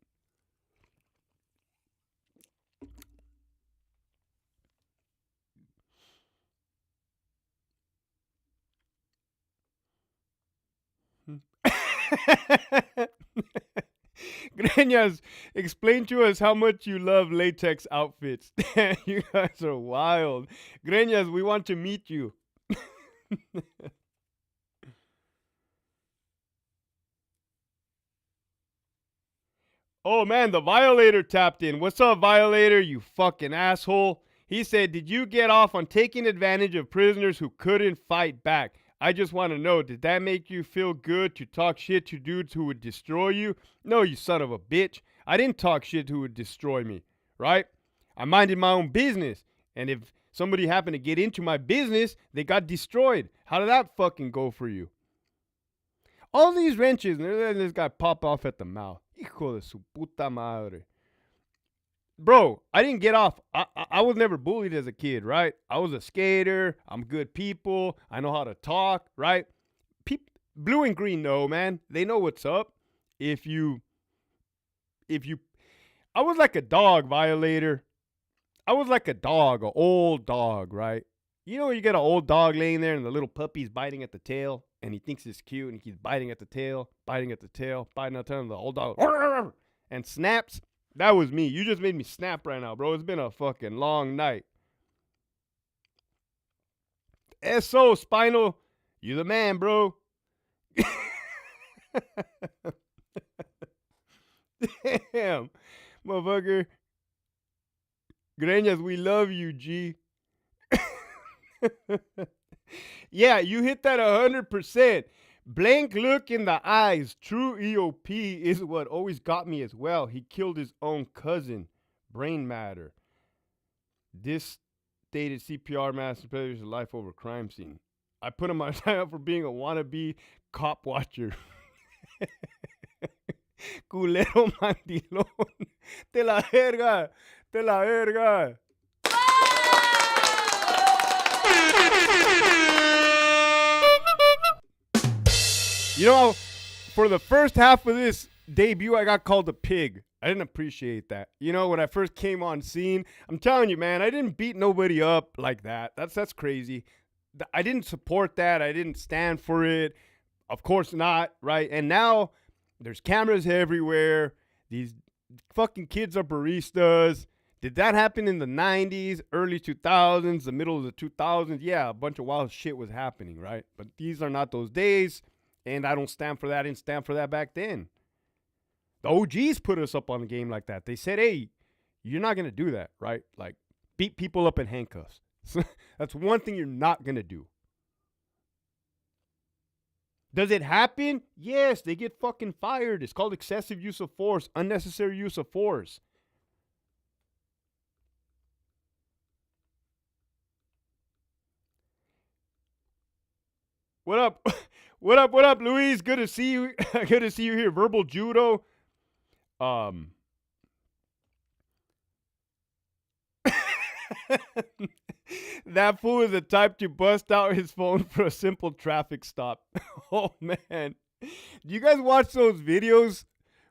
Greñas, explain to us how much you love latex outfits. You guys are wild. Greñas, we want to meet you. Oh man, the Violator tapped in. What's up, Violator, you fucking asshole? He said, did you get off on taking advantage of prisoners who couldn't fight back? I just want to know, did that make you feel good to talk shit to dudes who would destroy you? No, you son of a bitch. I didn't talk shit who would destroy me, right? I minded my own business. And if somebody happened to get into my business, they got destroyed. How did that fucking go for you? All these wrenches, and then this guy pop off at the mouth. Hijo de su puta madre. Bro, I didn't get off. I was never bullied as a kid, right? I was a skater. I'm good people. I know how to talk, right? Blue and green know, man. They know what's up. If you, I was like a dog, Violator. I was like a dog, an old dog, right? You know, you get an old dog laying there and the little puppy's biting at the tail and he thinks it's cute and he keeps biting at the tail, biting at the tail, biting at the tail, and the old dog and snaps. That was me. You just made me snap right now, bro. It's been a fucking long night. SO, Spinal, you the man, bro. Damn, motherfucker. Greñas, we love you, G. Yeah, you hit that 100%. Blank look in the eyes. True EOP is what always got me as well. He killed his own cousin. Brain matter. This stated CPR master predators life over crime scene. I put him on sign up for being a wannabe cop watcher. Culero mandilón. Te la verga. Te la verga. You know, for the first half of this debut, I got called a pig. I didn't appreciate that. You know, when I first came on scene, I'm telling you, man, I didn't beat nobody up like that. That's crazy. I didn't support that. I didn't stand for it. Of course not, right? And now there's cameras everywhere. These fucking kids are baristas. Did that happen in the 90s, early 2000s, the middle of the 2000s? Yeah, a bunch of wild shit was happening, right? But these are not those days. And I don't stand for that. I didn't stand for that back then. The OGs put us up on a game like that. They said, hey, you're not going to do that, right? Like, beat people up in handcuffs. That's one thing you're not going to do. Does it happen? Yes, they get fucking fired. It's called excessive use of force, unnecessary use of force. What up? What up, Luis? Good to see you. Good to see you here. Verbal judo. That fool is the type to bust out his phone for a simple traffic stop. Oh, man. Do you guys watch those videos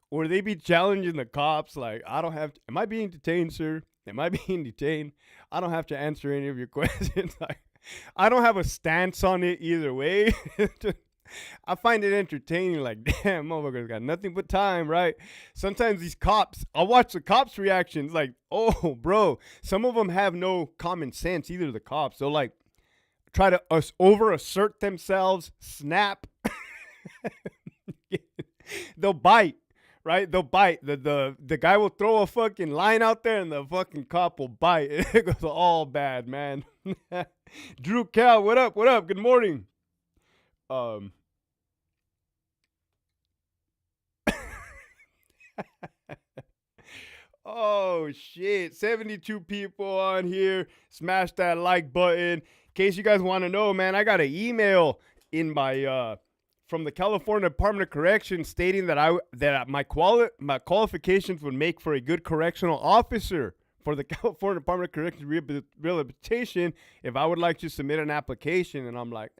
where they be challenging the cops? Like, I don't have to, am I being detained, sir? Am I being detained? I don't have to answer any of your questions. Like, I don't have a stance on it either way. I find it entertaining. Like, damn, motherfuckers got nothing but time, right? Sometimes these cops, I'll watch the cops' reactions. Like, oh, bro, some of them have no common sense either. The cops, they'll like try to over assert themselves, snap. They'll bite, right? They'll bite. The guy will throw a fucking line out there, and the fucking cop will bite. It goes all bad, man. Drew Cal, what up? What up? Good morning. Oh shit, 72 people on here. Smash that like button. In case you guys want to know, man, I got an email in my from the California Department of Corrections stating that my qualifications would make for a good correctional officer for the California Department of Corrections Rehabilitation if I would like to submit an application. And I'm like,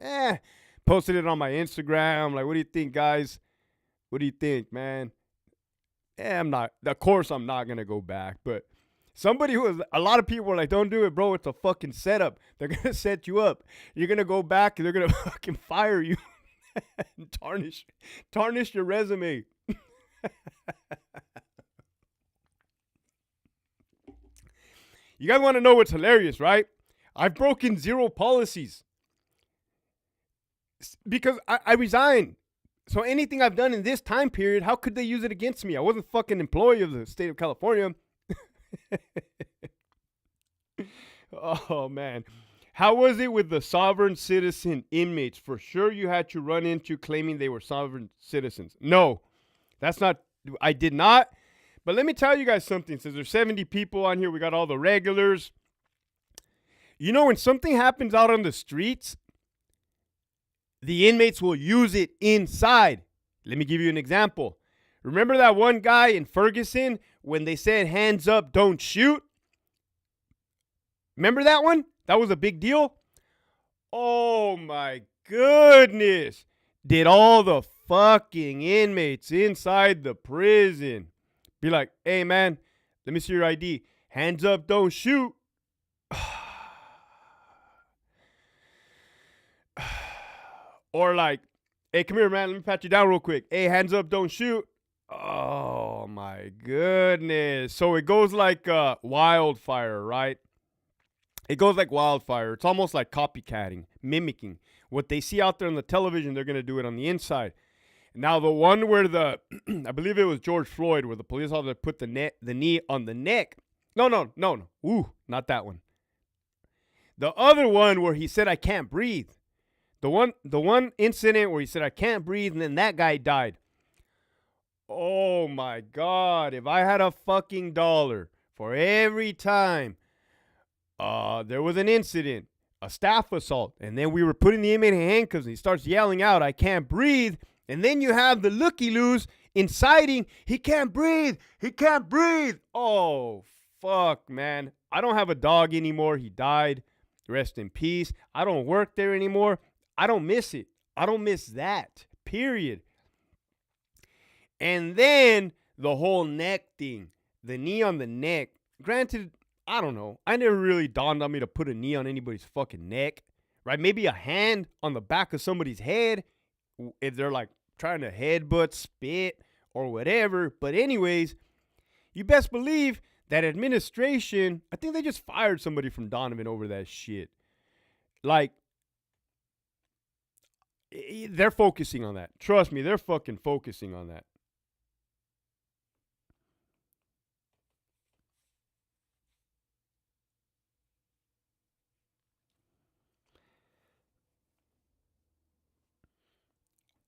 posted it on my Instagram. Like, what do you think, guys? What do you think, man? I'm not. Of course, I'm not gonna go back. But a lot of people were like, "Don't do it, bro. It's a fucking setup. They're gonna set you up. You're gonna go back, and they're gonna fucking fire you, and tarnish your resume." You guys want to know what's hilarious, right? I've broken 0 policies because I resigned. So anything I've done in this time period, how could they use it against me? I wasn't fucking employee of the state of California. Oh, man. How was it with the sovereign citizen inmates? For sure you had to run into claiming they were sovereign citizens. No, that's not. I did not. But let me tell you guys something. Since there's 70 people on here, we got all the regulars. You know, when something happens out on the streets, the inmates will use it inside. Let me give you an example. Remember that one guy in Ferguson when they said, hands up, don't shoot? Remember that one? That was a big deal. Oh my goodness. Did all the fucking inmates inside the prison be like, hey man, let me see your ID. Hands up, don't shoot. Or like, hey, come here, man. Let me pat you down real quick. Hey, hands up, don't shoot. Oh, my goodness. So it goes like wildfire, right? It goes like wildfire. It's almost like copycatting, mimicking. What they see out there on the television, they're going to do it on the inside. Now, the one where I believe it was George Floyd, where the police officer put the knee on the neck. No. Ooh, not that one. The other one where he said, I can't breathe. The one incident where he said, I can't breathe, and then that guy died. Oh, my God. If I had a fucking dollar for every time there was an incident, a staff assault, and then we were putting the inmate in handcuffs, and he starts yelling out, I can't breathe, and then you have the looky-loos inciting, he can't breathe, he can't breathe. Oh, fuck, man. I don't have a dog anymore. He died. Rest in peace. I don't work there anymore. I don't miss it. I don't miss that, period. And then the whole neck thing, the knee on the neck. Granted, I don't know. I never really dawned on me to put a knee on anybody's fucking neck, right? Maybe a hand on the back of somebody's head if they're like trying to headbutt, spit, or whatever. But anyways, you best believe that administration, I think they just fired somebody from Donovan over that shit. Like, they're focusing on that. Trust me, they're fucking focusing on that.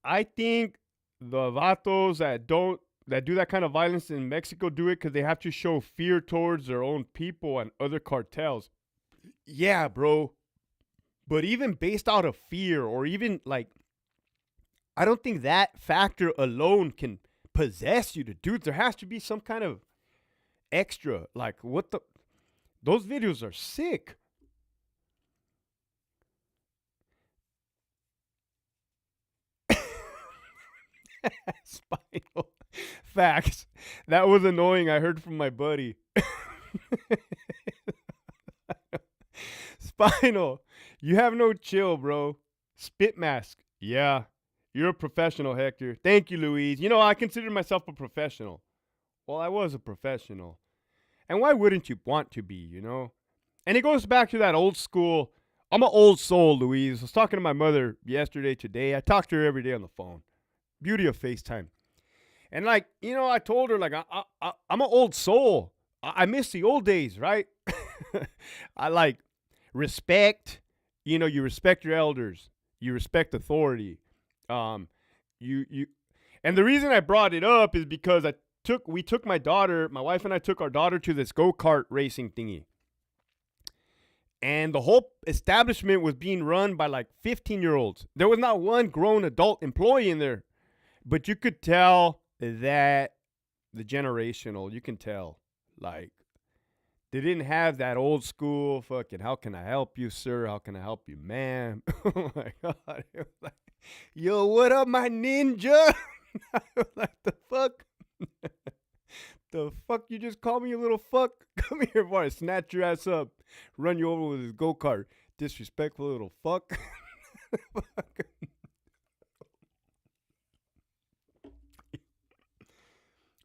I think the vatos that do that kind of violence in Mexico do it because they have to show fear towards their own people and other cartels. Yeah, bro. But even based out of fear, or even like, I don't think that factor alone can possess you to do it. There has to be some kind of extra. Like, those videos are sick. Spinal. Facts. That was annoying. I heard from my buddy. Spinal. You have no chill, bro. Spit mask. Yeah. You're a professional, Hector. Thank you, Louise. You know, I consider myself a professional. Well, I was a professional. And why wouldn't you want to be, you know? And it goes back to that old school. I'm an old soul, Louise. I was talking to my mother yesterday, today. I talk to her every day on the phone. Beauty of FaceTime. And like, you know, I told her, like, I'm an old soul. I miss the old days, right? I like respect. You know, you respect your elders. You respect authority. You and the reason I brought it up is because we took my wife and I took our daughter to this go-kart racing thingy. And the whole establishment was being run by like 15-year-olds. There was not one grown adult employee in there. But you could tell that the generational, you can tell, like, they didn't have that old school fucking, how can I help you, sir? How can I help you, ma'am? Oh my God. It was like, yo, what up, my ninja? I was like, the fuck? The fuck you just call me, you little fuck? Come here before I snatch your ass up, run you over with his go-kart. Disrespectful little fuck.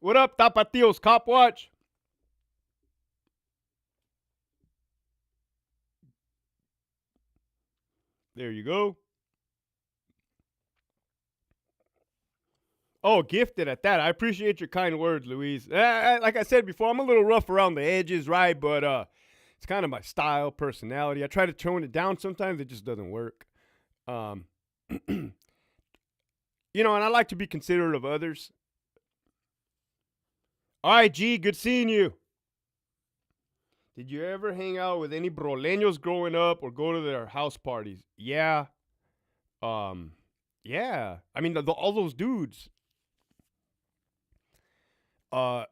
What up, Tapatios Cop Watch? There you go. Oh, gifted at that. I appreciate your kind words, Louise. Like I said before, I'm a little rough around the edges, right? But it's kind of my style, personality. I try to tone it down sometimes. It just doesn't work. You know, and I like to be considerate of others. All right, G, good seeing you. Did you ever hang out with any broleños growing up or go to their house parties? Yeah. Yeah. I mean, all those dudes. I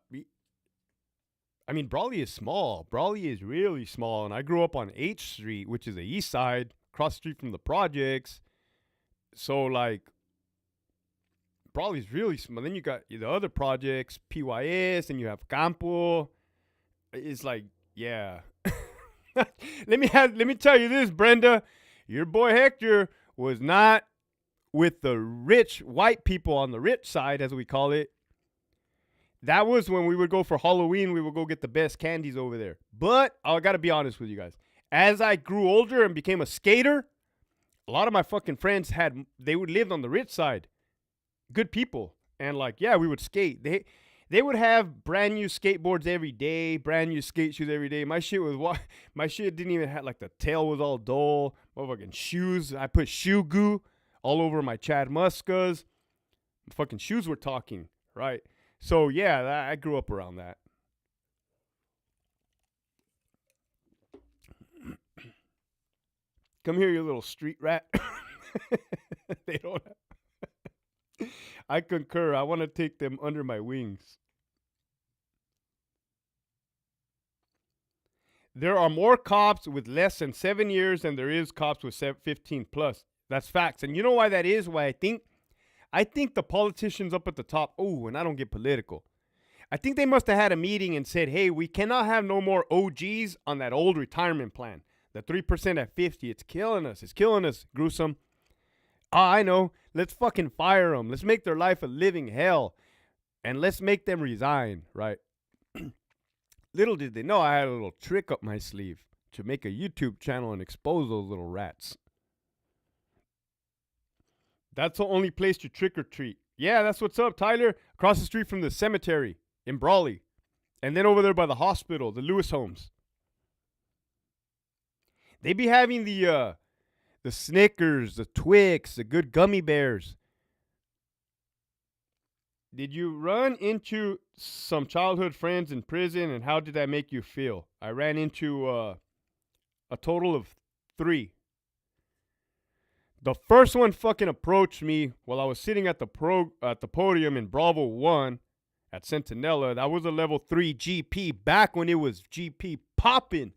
mean, Brawley is small. Brawley is really small, and I grew up on H Street, which is the east side, across the street from the projects. So, like, Brawley's really small. Then you got the other projects, PYS, and you have Campo. It's like, yeah. Let me tell you this, Brenda. Your boy Hector was not with the rich white people on the rich side, as we call it. That was when we would go for Halloween. We would go get the best candies over there. But I got to be honest with you guys. As I grew older and became a skater, a lot of my fucking friends they would live on the rich side. Good people. And like, yeah, we would skate. They would have brand new skateboards every day, brand new skate shoes every day. My shit didn't even have, like, the tail was all dull. Motherfucking shoes. I put shoe goo all over my Chad Muskas. Fucking shoes were talking, right? So, yeah, I grew up around that. Come here, you little street rat. They don't have... I concur. I want to take them under my wings. There are more cops with less than 7 years than there is cops with 15 plus. That's facts. And you know why that is? Why I think the politicians up at the top, and I don't get political. I think they must have had a meeting and said, hey, we cannot have no more OGs on that old retirement plan. The 3% at 50, it's killing us. It's killing us, gruesome. I know. Let's fucking fire them. Let's make their life a living hell. And let's make them resign, right? Little did they know I had a little trick up my sleeve to make a YouTube channel and expose those little rats. That's the only place to trick or treat. Yeah, that's what's up, Tyler. Across the street from the cemetery in Brawley. And then over there by the hospital, the Lewis homes. They be having the Snickers, the Twix, the good gummy bears. Did you run into some childhood friends in prison, and how did that make you feel? I ran into a total of 3. The first one fucking approached me while I was sitting at the podium in Bravo 1 at Centinela. That was a level 3 GP back when it was GP popping.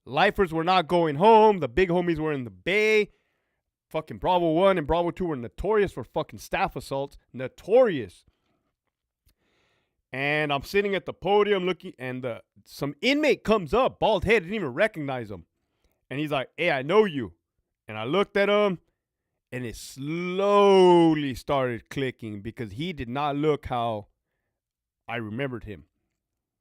Lifers were not going home. The big homies were in the Bay. Fucking Bravo 1 and Bravo 2 were notorious for fucking staff assaults. Notorious. And I'm sitting at the podium looking, and some inmate comes up, bald head, didn't even recognize him. And he's like, hey, I know you. And I looked at him, and it slowly started clicking because he did not look how I remembered him.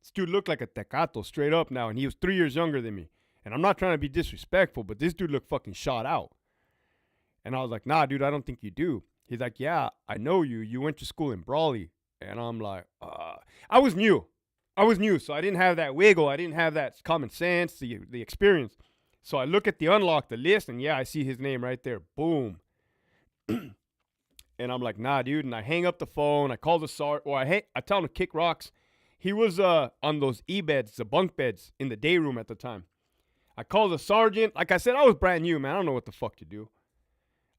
This dude looked like a tecato straight up now, and he was 3 years younger than me. And I'm not trying to be disrespectful, but this dude looked fucking shot out. And I was like, nah, dude, I don't think you do. He's like, yeah, I know you. You went to school in Brawley. And I'm like, I was new. So I didn't have that wiggle. I didn't have that common sense, the experience. So I look at the unlock, the list, and yeah, I see his name right there. Boom. And I'm like, nah, dude. And I hang up the phone. I call the sergeant, or I tell him to kick rocks. He was on those E-beds, the bunk beds in the day room at the time. I called the sergeant. Like I said, I was brand new, man. I don't know what the fuck to do.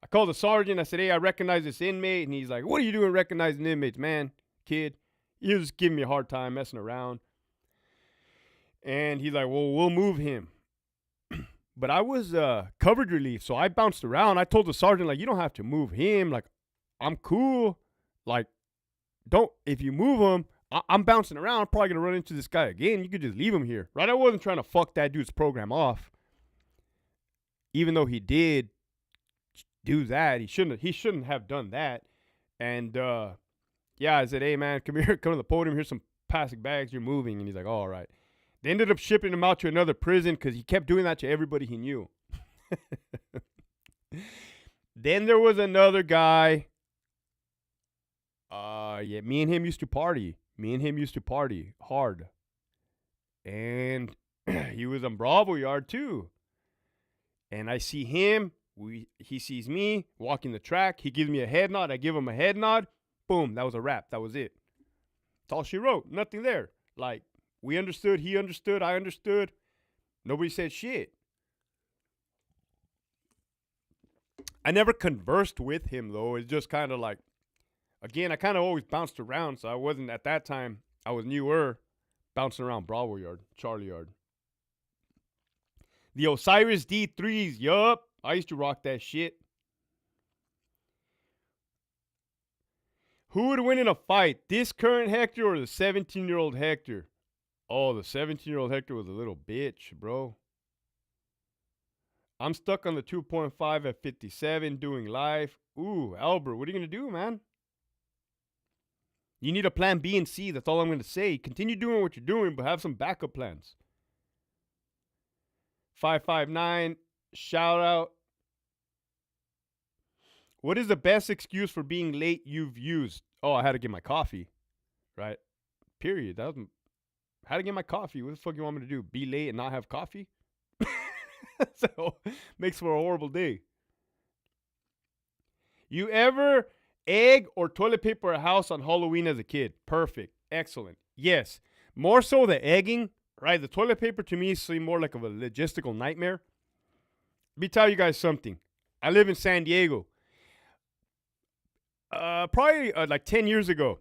I called the sergeant. I said, hey, I recognize this inmate. And he's like, what are you doing recognizing inmates, man? Kid, you just giving me a hard time messing around. And he's like, well, we'll move him. But I was coverage relief, so I bounced around. I told the sergeant, like, you don't have to move him. Like, I'm cool. Like, if you move him, I'm bouncing around. I'm probably going to run into this guy again. You could just leave him here, right? I wasn't trying to fuck that dude's program off. Even though he did do that, he shouldn't have done that. And, yeah, I said, hey, man, come here, come to the podium. Here's some plastic bags. You're moving. And he's like, oh, all right. They ended up shipping him out to another prison because he kept doing that to everybody he knew. Then there was another guy. Yeah, me and him used to party. Hard. And he was on Bravo Yard too. And I see him. He sees me walking the track. He gives me a head nod. I give him a head nod. Boom. That was a wrap. That was it. That's all she wrote. Nothing there. Like, we understood. He understood. I understood. Nobody said shit. I never conversed with him, though. It's just kind of like, again, I kind of always bounced around. So I wasn't, at that time, I was newer, bouncing around Bravo Yard, Charlie Yard. The Osiris D3s, yup. I used to rock that shit. Who would win in a fight, this current Hector or the 17-year-old Hector? Oh, the 17-year-old Hector was a little bitch, bro. I'm stuck on the 2.5 at 57 doing live. Ooh, Albert, what are you going to do, man? You need a plan B and C. That's all I'm going to say. Continue doing what you're doing, but have some backup plans. 559, shout out. What is the best excuse for being late you've used? Oh, I had to get my coffee, right? Period. That was, how to get my coffee. What the fuck you want me to do? Be late and not have coffee? So, makes for a horrible day. You ever egg or toilet paper a house on Halloween as a kid? Perfect. Excellent. Yes. More so the egging, right? The toilet paper to me seemed more like a logistical nightmare. Let me tell you guys something. I live in San Diego. Probably like 10 years ago,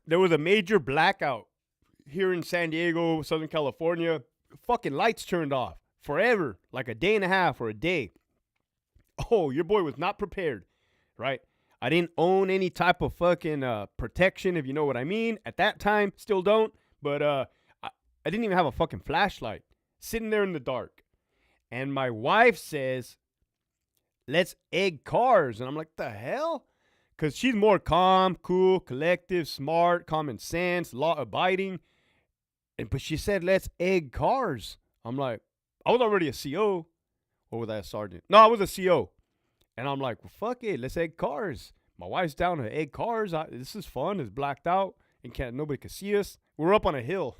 there was a major blackout here in San Diego, Southern California. Fucking lights turned off forever, like a day and a half or a day. Oh, your boy was not prepared, right? I didn't own any type of fucking protection, if you know what I mean. At that time, still don't. But I didn't even have a fucking flashlight. Sitting there in the dark. And my wife says, let's egg cars. And I'm like, the hell? Because she's more calm, cool, collective, smart, common sense, law abiding. But she said, let's egg cars. I'm like, I was already a CO. Or was I a sergeant? No, I was a CO. And I'm like, well, fuck it. Let's egg cars. My wife's down to egg cars. This is fun. It's blacked out. And nobody can see us. We're up on a hill.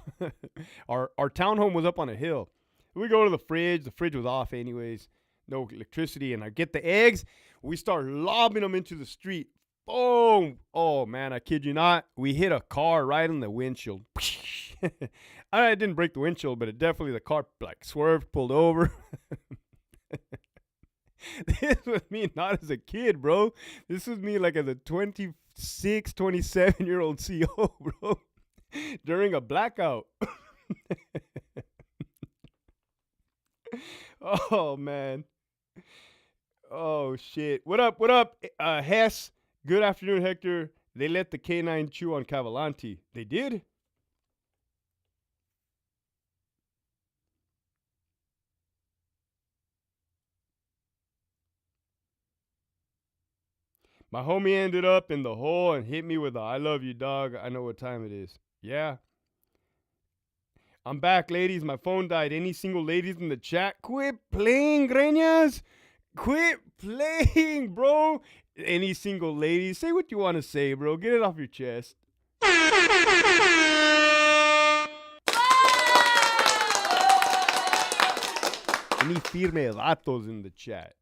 Our townhome was up on a hill. We go to the fridge. The fridge was off anyways. No electricity. And I get the eggs. We start lobbing them into the street. Boom. Oh, man, I kid you not. We hit a car right in the windshield. I didn't break the windshield, but the car like swerved, pulled over. This was me not as a kid, bro. This was me like as a 26, 27-year-old CO, bro. During a blackout. Oh, man. Oh, shit. What up? Hess. Good afternoon, Hector. They let the K9 chew on Cavalante. They did? My homie ended up in the hole and hit me with a "I love you, dog. I know what time it is." Yeah. I'm back, ladies. My phone died. Any single ladies in the chat? Quit playing, Greñas. Quit playing, bro. Any single ladies? Say what you want to say, bro. Get it off your chest. Any firme vatos in the chat?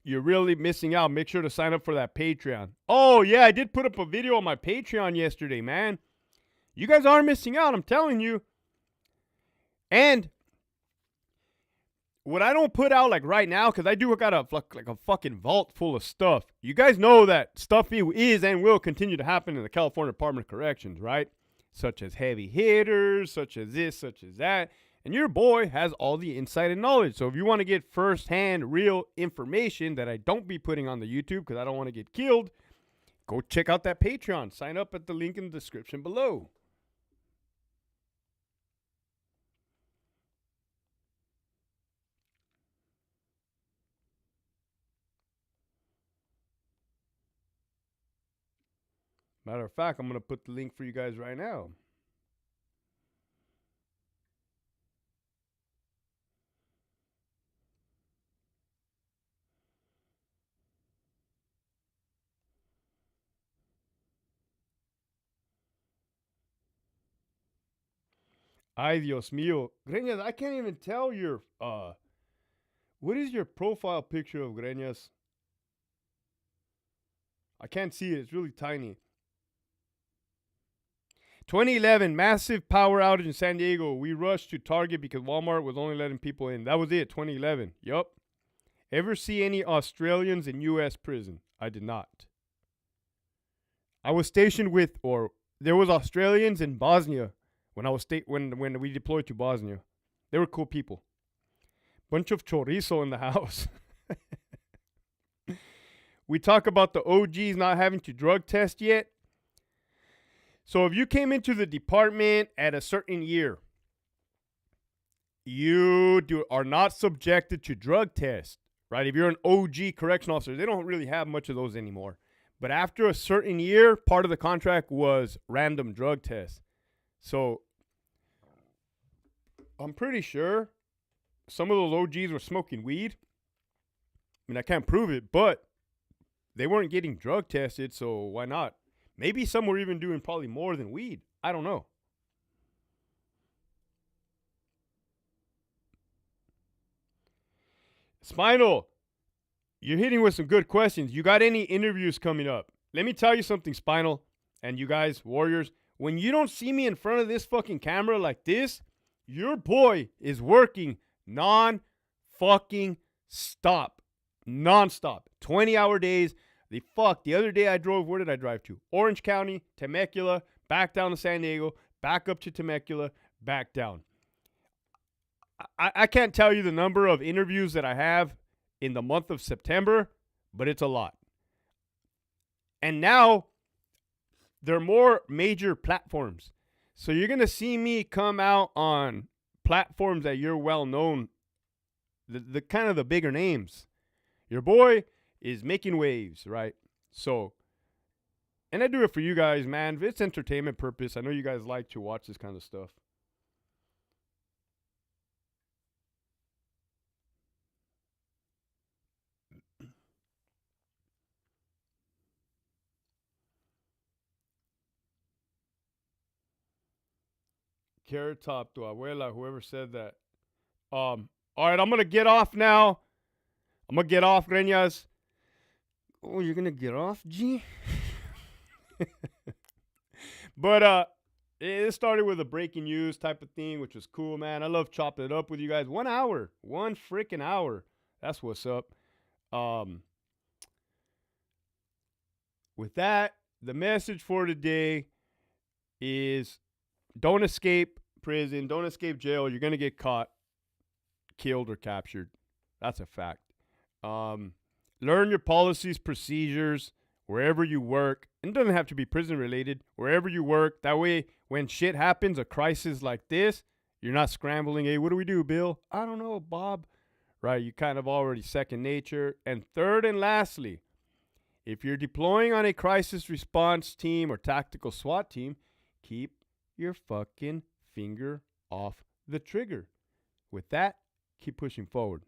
You're really missing out. Make sure to sign up for that Patreon. Oh, yeah, I did put up a video on my Patreon yesterday, man. You guys are missing out, I'm telling you. And what I don't put out like right now, because I do got a fucking vault full of stuff. You guys know that stuff is and will continue to happen in the California Department of Corrections, right? Such as heavy hitters, such as this, such as that. And your boy has all the insight and knowledge. So if you want to get firsthand, real information that I don't be putting on the YouTube because I don't want to get killed, go check out that Patreon. Sign up at the link in the description below. Matter of fact, I'm going to put the link for you guys right now. Ay, Dios mío. Greñas, I can't even tell your, what is your profile picture of Greñas? I can't see it. It's really tiny. 2011, massive power outage in San Diego. We rushed to Target because Walmart was only letting people in. That was it, 2011. Yup. Ever see any Australians in U.S. prison? I did not. I was stationed with, or there was Australians in Bosnia when I was when we deployed to Bosnia. They were cool people. Bunch of chorizo in the house. We talk about the OGs not having to drug test yet. So if you came into the department at a certain year, you are not subjected to drug tests, right? If you're an OG correction officer, they don't really have much of those anymore. But after a certain year, part of the contract was random drug tests. So I'm pretty sure some of those OGs were smoking weed. I mean, I can't prove it, but they weren't getting drug tested, so why not? Maybe some were even doing probably more than weed. I don't know. Spinal, you're hitting with some good questions. You got any interviews coming up? Let me tell you something, Spinal, and you guys, warriors. When you don't see me in front of this fucking camera like this, your boy is working non-fucking stop. Non-stop. 20-hour days. The other day I drove, where did I drive to? Orange County, Temecula, back down to San Diego, back up to Temecula, back down. I can't tell you the number of interviews that I have in the month of September, but it's a lot. And now they're more major platforms. So you're going to see me come out on platforms that you're well known, the kind of the bigger names. Your boy is making waves, right? So, and I do it for you guys, man. It's entertainment purpose. I know you guys like to watch this kind of stuff. Carrot top to abuela, whoever said that. All right, I'm gonna get off now. I'm gonna get off, Greñas. Oh, you're gonna get off, G? But it started with a breaking news type of thing, which was cool, man. I love chopping it up with you guys. 1 hour. 1 freaking hour. That's what's up. With that, the message for today is don't escape prison. Don't escape jail. You're going to get caught, killed, or captured. That's a fact. Learn your policies, procedures wherever you work, and it doesn't have to be prison related, wherever you work. That way, when shit happens, a crisis like this, you're not scrambling. Hey, what do we do, Bill? I don't know, Bob. Right? You kind of already second nature. And third and lastly, if you're deploying on a crisis response team or tactical SWAT team, keep your fucking finger off the trigger. With that, keep pushing forward.